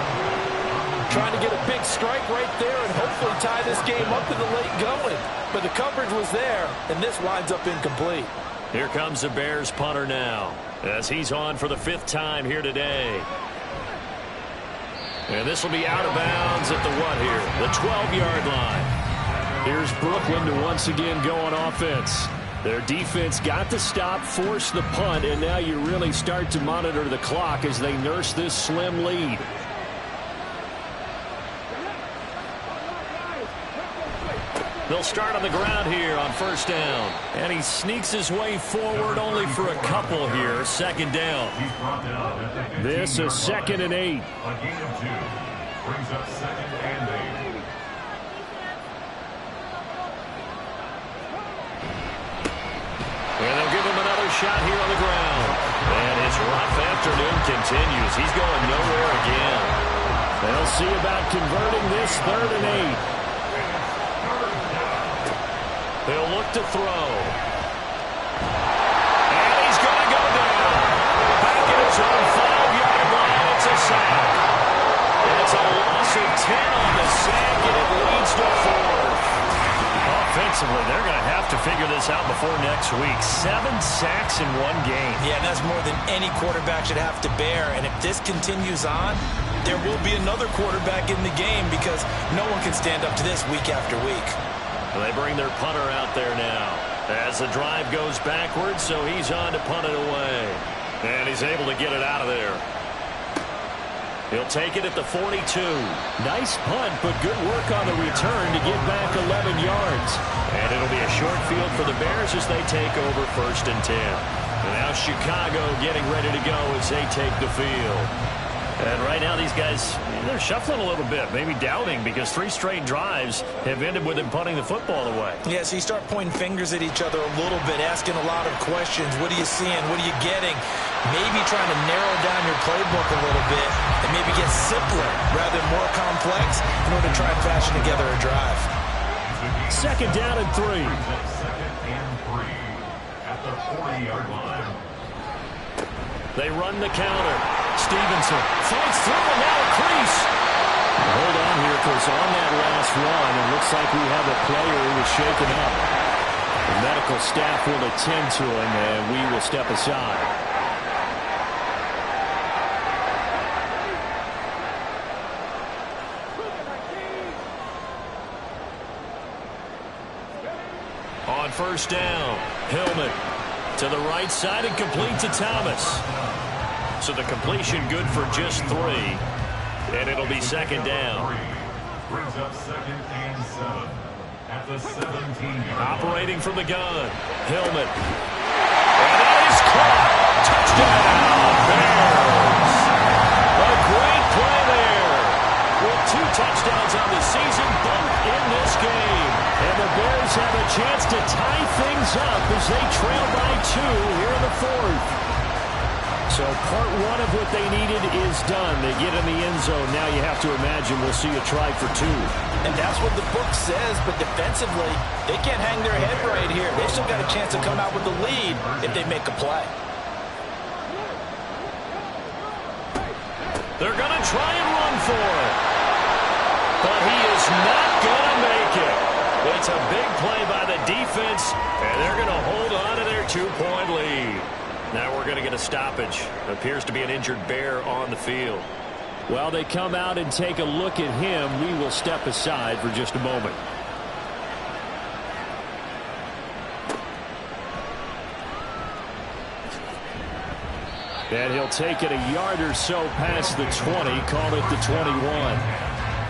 Trying to get a big strike right there and hopefully tie this game up in the late going. But the coverage was there, and this winds up incomplete. Here comes the Bears punter now, as he's on for the 5th time here today. And this will be out of bounds at the what here? The 12-yard line. Here's Brooklyn to once again go on offense. Their defense got the stop, forced the punt, and now you really start to monitor the clock as they nurse this slim lead. They'll start on the ground here on 1st down. And he sneaks his way forward only for a couple here. 2nd down. This is 2nd and 8. A gain of 2 brings up 2nd and 8. And they'll give him another shot here on the ground. And his rough afternoon continues. He's going nowhere again. They'll see about converting this 3rd and 8. They'll look to throw. And he's going to go down. Back at his own 5-yard line. It's a sack. And it's a loss of 10 on the sack, and it leads to 4. Offensively, they're going to have to figure this out before next week. 7 sacks in one game. Yeah, that's more than any quarterback should have to bear. And if this continues on, there will be another quarterback in the game because no one can stand up to this week after week. They bring their punter out there now as the drive goes backwards, so he's on to punt it away. And he's able to get it out of there. He'll take it at the 42. Nice punt, but good work on the return to get back 11 yards. And it'll be a short field for the Bears as they take over 1st and 10. And now Chicago getting ready to go as they take the field. And right now these guys, they're shuffling a little bit, maybe doubting, because 3 straight drives have ended with them punting the football away. Yeah, so you start pointing fingers at each other a little bit, asking a lot of questions. What are you seeing? What are you getting? Maybe trying to narrow down your playbook a little bit and maybe get simpler rather than more complex in order to try and fashion together a drive. 2nd down and 3. 2nd and 3 at the 40-yard line. They run the counter. Stevenson fights through and now a crease. Hold on here, because on that last run, it looks like we have a player who was shaken up. The medical staff will attend to him, and we will step aside. On 1st down, Hillman to the right side and complete to Thomas. So the completion good for just 3. And it'll be 2nd down. Brings up 2nd and 7 at the 17-yard line. Operating from the gun, Hillman. And that is caught. Touchdown, Bears. A great play there. With 2 touchdowns on the season, both in this game. And the Bears have a chance to tie things up as they trail by 2 here in the 4th. So part 1 of what they needed is done. They get in the end zone. Now you have to imagine we'll see a try for 2. And that's what the book says, but defensively, they can't hang their head right here. They've still got a chance to come out with the lead if they make a play. They're going to try and run for it. But he is not going to make it. It's a big play by the defense, and they're going to hold on to their 2-point lead. Now we're going to get a stoppage. Appears to be an injured Bear on the field. While they come out and take a look at him, we will step aside for just a moment. And he'll take it a yard or so past the 20, call it the 21.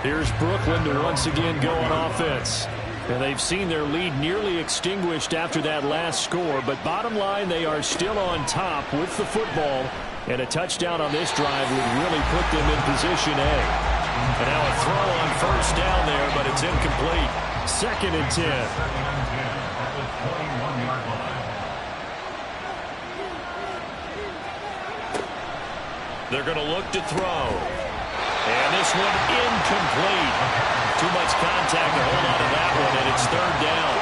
Here's Brooklyn to once again go on offense. And they've seen their lead nearly extinguished after that last score, but bottom line, they are still on top with the football, and a touchdown on this drive would really put them in position A. And now a throw on 1st down there, but it's incomplete. 2nd and 10. 2nd and 10 at the 21-yard line. They're going to look to throw. And this one incomplete. Too much contact to hold on to that one, and it's 3rd down.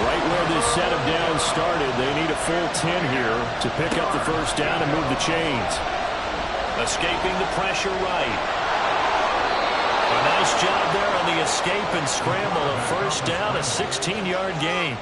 Right where this set of downs started, they need a full 10 here to pick up the first down and move the chains. Escaping the pressure right. A nice job there on the escape and scramble. A first down, a 16-yard gain.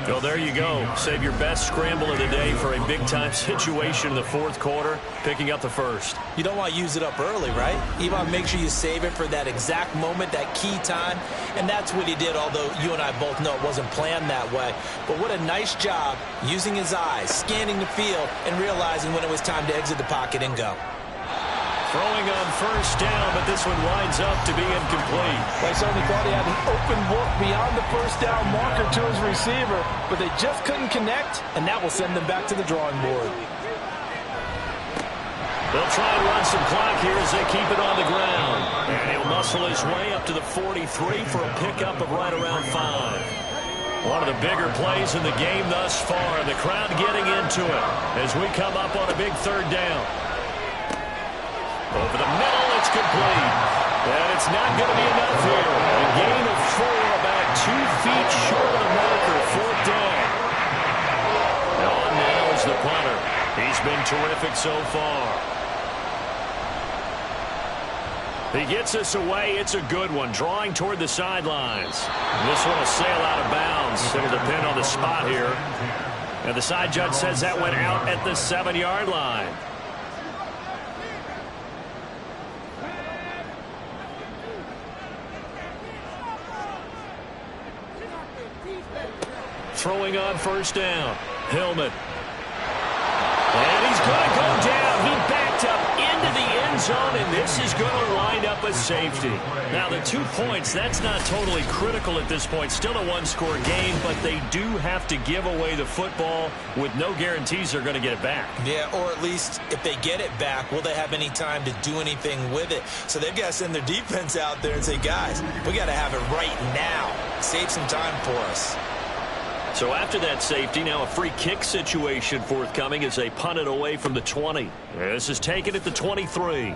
So there you go. Save your best scramble of the day for a big-time situation in the fourth quarter, picking up the first. You don't want to use it up early, right? You want to make sure you save it for that exact moment, that key time. And that's what he did, although you and I both know it wasn't planned that way. But what a nice job using his eyes, scanning the field, and realizing when it was time to exit the pocket and go. Throwing on first down, but this one winds up to be incomplete. They certainly thought he had an open look beyond the first down marker to his receiver, but they just couldn't connect, and that will send them back to the drawing board. They'll try and run some clock here as they keep it on the ground. And he'll muscle his way up to the 43 for a pickup of right around 5. One of the bigger plays in the game thus far. The crowd getting into it as we come up on a big third down. Over the middle, it's complete. And it's not going to be enough here. A gain of 4, about 2 feet short of the marker, fourth down. And on now is the punter. He's been terrific so far. He gets us away. It's a good one, drawing toward the sidelines. This one will sail out of bounds. It'll depend on the spot here. And the side judge says that went out at the 7-yard line. Throwing on first down. Hillman. And he's going to go down. He backed up into the end zone, and this is going to wind up a safety. Now, the 2 points, that's not totally critical at this point. Still a one-score game, but they do have to give away the football with no guarantees they're going to get it back. Yeah, or at least if they get it back, will they have any time to do anything with it? So they've got to send their defense out there and say, guys, we got to have it right now. Save some time for us. So after that safety, now a free kick situation forthcoming as they punt it away from the 20. This is taken at the 23.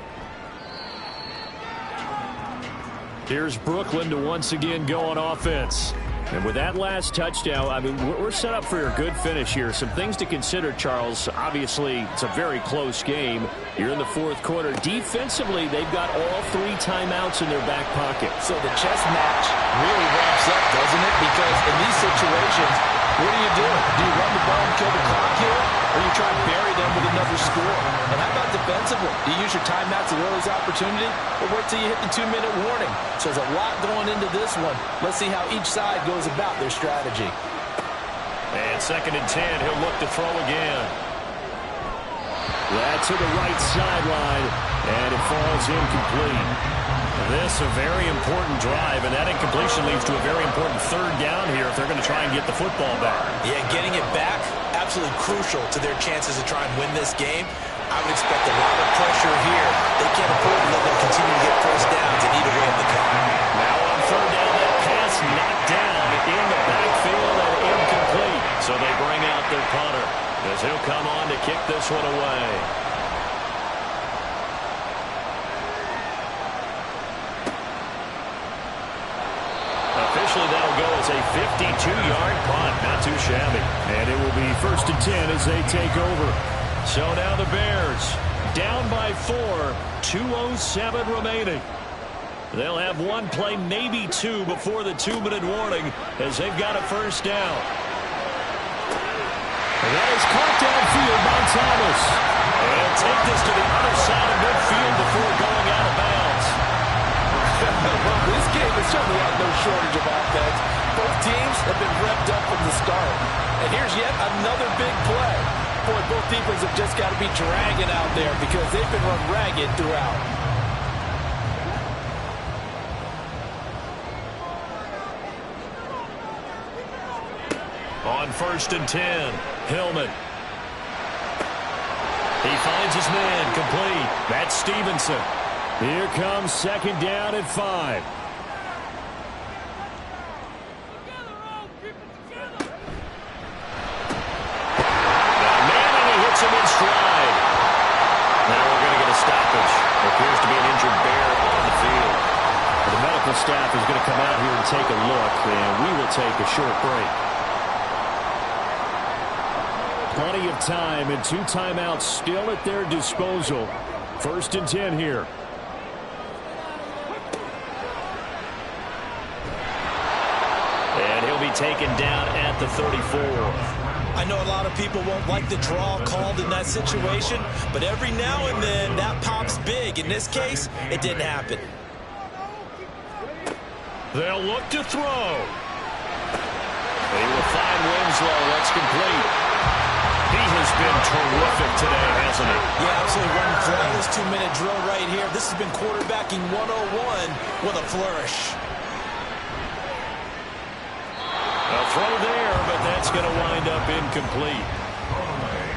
Here's Brooklyn to once again go on offense. And with that last touchdown, I mean, we're set up for a good finish here. Some things to consider, Charles. Obviously, it's a very close game. You're in the fourth quarter. Defensively, they've got all 3 timeouts in their back pocket. So the chess match really ramps up, doesn't it? Because in these situations, what do? Do you run the ball and kill the clock here? Or you try and bury them with another score? And how about defensively? Do you use your timeouts at earliest opportunity? Or wait till you hit the 2-minute warning? So there's a lot going into this one. Let's see how each side goes about their strategy. And 2nd and 10, he'll look to throw again. That's to the right sideline, and it falls incomplete. This a very important drive, and that incompletion leads to a very important third down here if they're going to try and get the football back. Yeah, getting it back, absolutely crucial to their chances to try and win this game. I would expect a lot of pressure here. They can't afford to let them continue to get first downs and eat away at the clock. Now on third down, that pass knocked down in the backfield and incomplete. So they bring out their punter as he'll come on to kick this one away. Officially, that'll go as a 52-yard punt. Not too shabby. And it will be 1st and 10 as they take over. So now the Bears down by 4, 2:07 remaining. They'll have one play, maybe 2, before the 2-minute warning as they've got a first down. And that is caught downfield by Thomas. And take this to the other side of midfield before going out of bounds. Well, this game has certainly had no shortage of offense. Both teams have been revved up from the start. And here's yet another big play. Boy, both defenses have just got to be dragging out there because they've been run ragged throughout. On 1st and 10, Hillman. He finds his man, complete. That's Stevenson. Here comes 2nd down at 5. Him in stride. Now we're going to get a stoppage. Appears to be an injured bear on the field. The medical staff is going to come out here and take a look, and we will take a short break. Plenty of time and 2 timeouts still at their disposal. 1st and 10 here. And he'll be taken down at the 34. I know a lot of people won't like the draw called in that situation, but every now and then that pops big. In this case, it didn't happen. They'll look to throw. They will find Winslow. That's complete. He has been terrific today, hasn't he? Yeah, absolutely. One flawless 2-minute drill right here. This has been quarterbacking 101 with a flourish. A throw there, but that's going to wind up incomplete.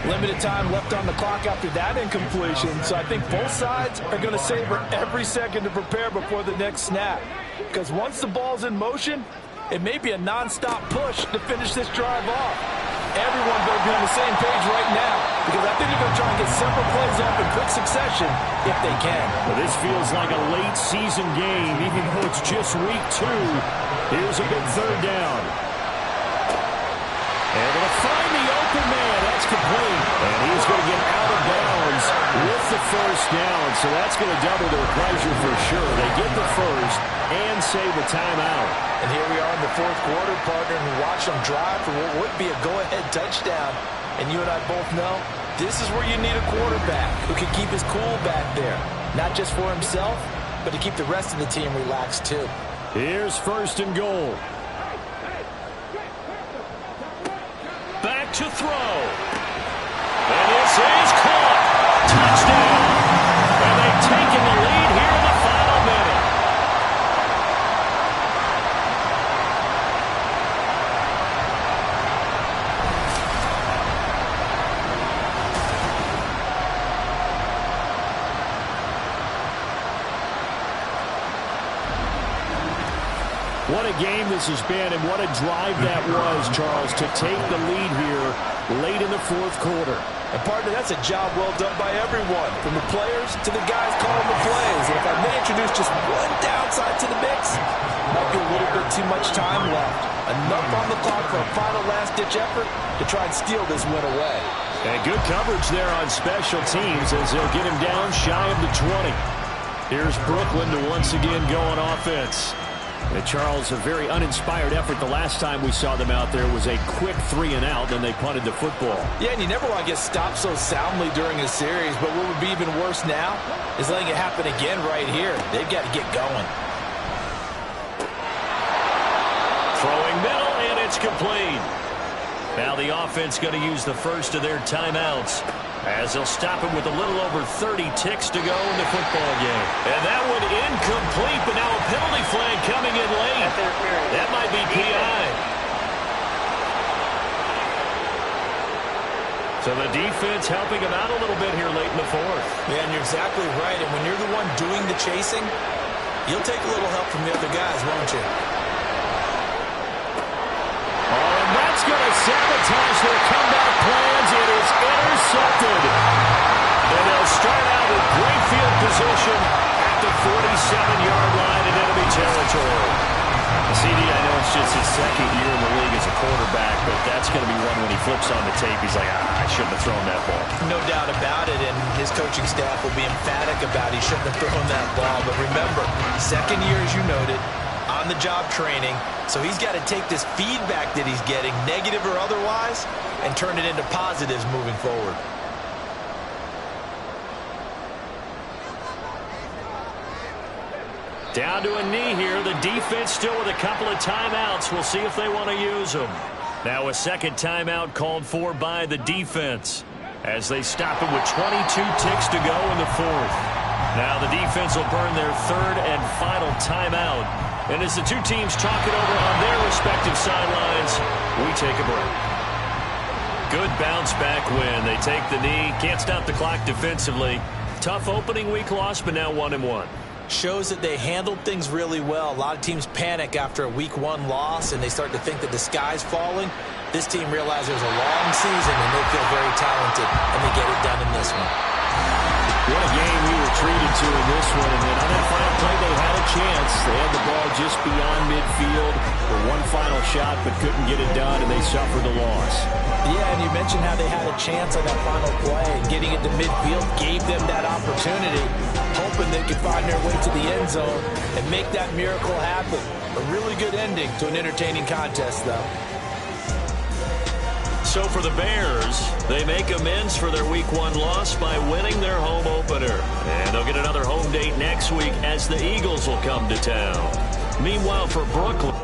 Limited time left on the clock after that incompletion, so I think both sides are going to savor every second to prepare before the next snap. Because once the ball's in motion, it may be a non-stop push to finish this drive off. Everyone better be on the same page right now, because I think they're going to try and get several plays off in quick succession if they can. Well, this feels like a late season game, even though it's just week 2. Here's a big 3rd down. Able to find the open man. That's complete. And he's going to get out of bounds with the 1st down. So that's going to double their pleasure for sure. They get the 1st and save a timeout. And here we are in the 4th quarter, partner, and watch them drive for what would be a go-ahead touchdown. And you and I both know this is where you need a quarterback who can keep his cool back there. Not just for himself, but to keep the rest of the team relaxed too. Here's 1st and goal. Back to throw. And this is caught. Touchdown. And they've taken the lead here in the final minute. What a game this has been, and what a drive that was, Charles, to take the lead here late in the 4th quarter. And partner, that's a job well done by everyone, from the players to the guys calling the plays. And if I may introduce just one downside to the mix, might be a little bit too much time left. Enough on the clock for a final last-ditch effort to try and steal this win away. And good coverage there on special teams as they'll get him down shy of the 20. Here's Brooklyn to once again go on offense. And Charles, a very uninspired effort the last time we saw them out there was a quick 3-and-out, then they punted the football. Yeah, and you never want to get stopped so soundly during a series, but what would be even worse now is letting it happen again right here. They've got to get going. Throwing middle, and it's complete. Now the offense going to use the 1st of their timeouts as they'll stop him with a little over 30 ticks to go in the football game. And that one incomplete, but now a penalty flag coming in late. That might be PI. So the defense helping him out a little bit here late in the 4th. Yeah, and you're exactly right. And when you're the one doing the chasing, you'll take a little help from the other guys, won't you? And that's going to sabotage their comeback plans. It is intercepted. And they'll start out with great field position at the 47-yard line in enemy territory. CD, I know it's just his 2nd year in the league as a quarterback, but that's going to be one when he flips on the tape. He's like, I shouldn't have thrown that ball. No doubt about it, and his coaching staff will be emphatic about he shouldn't have thrown that ball. But remember, 2nd year, as you noted, on-the-job training, so he's got to take this feedback that he's getting, negative or otherwise, and turn it into positives moving forward. Down to a knee here. The defense still with a couple of timeouts. We'll see if they want to use them. Now a 2nd timeout called for by the defense as they stop him with 22 ticks to go in the 4th. Now the defense will burn their 3rd and final timeout. And as the two teams talk it over on their respective sidelines, we take a break. Good bounce back win. They take the knee. Can't stop the clock defensively. Tough opening week loss, but now 1-1. Shows that they handled things really well. A lot of teams panic after a week 1 loss, and they start to think that the sky's falling. This team realizes there's a long season, and they feel very talented, and they get it done in this one. What a game we were treated to in this one. And then on that final play, they had a chance. They had the ball just beyond midfield for one final shot, but couldn't get it done, and they suffered a loss. Yeah, and John, you mentioned how they had a chance on that final play, and getting into midfield gave them that opportunity, hoping they could find their way to the end zone and make that miracle happen. A really good ending to an entertaining contest, though. So for the Bears, they make amends for their Week 1 loss by winning their home opener. And they'll get another home date next week as the Eagles will come to town. Meanwhile, for Brooklyn...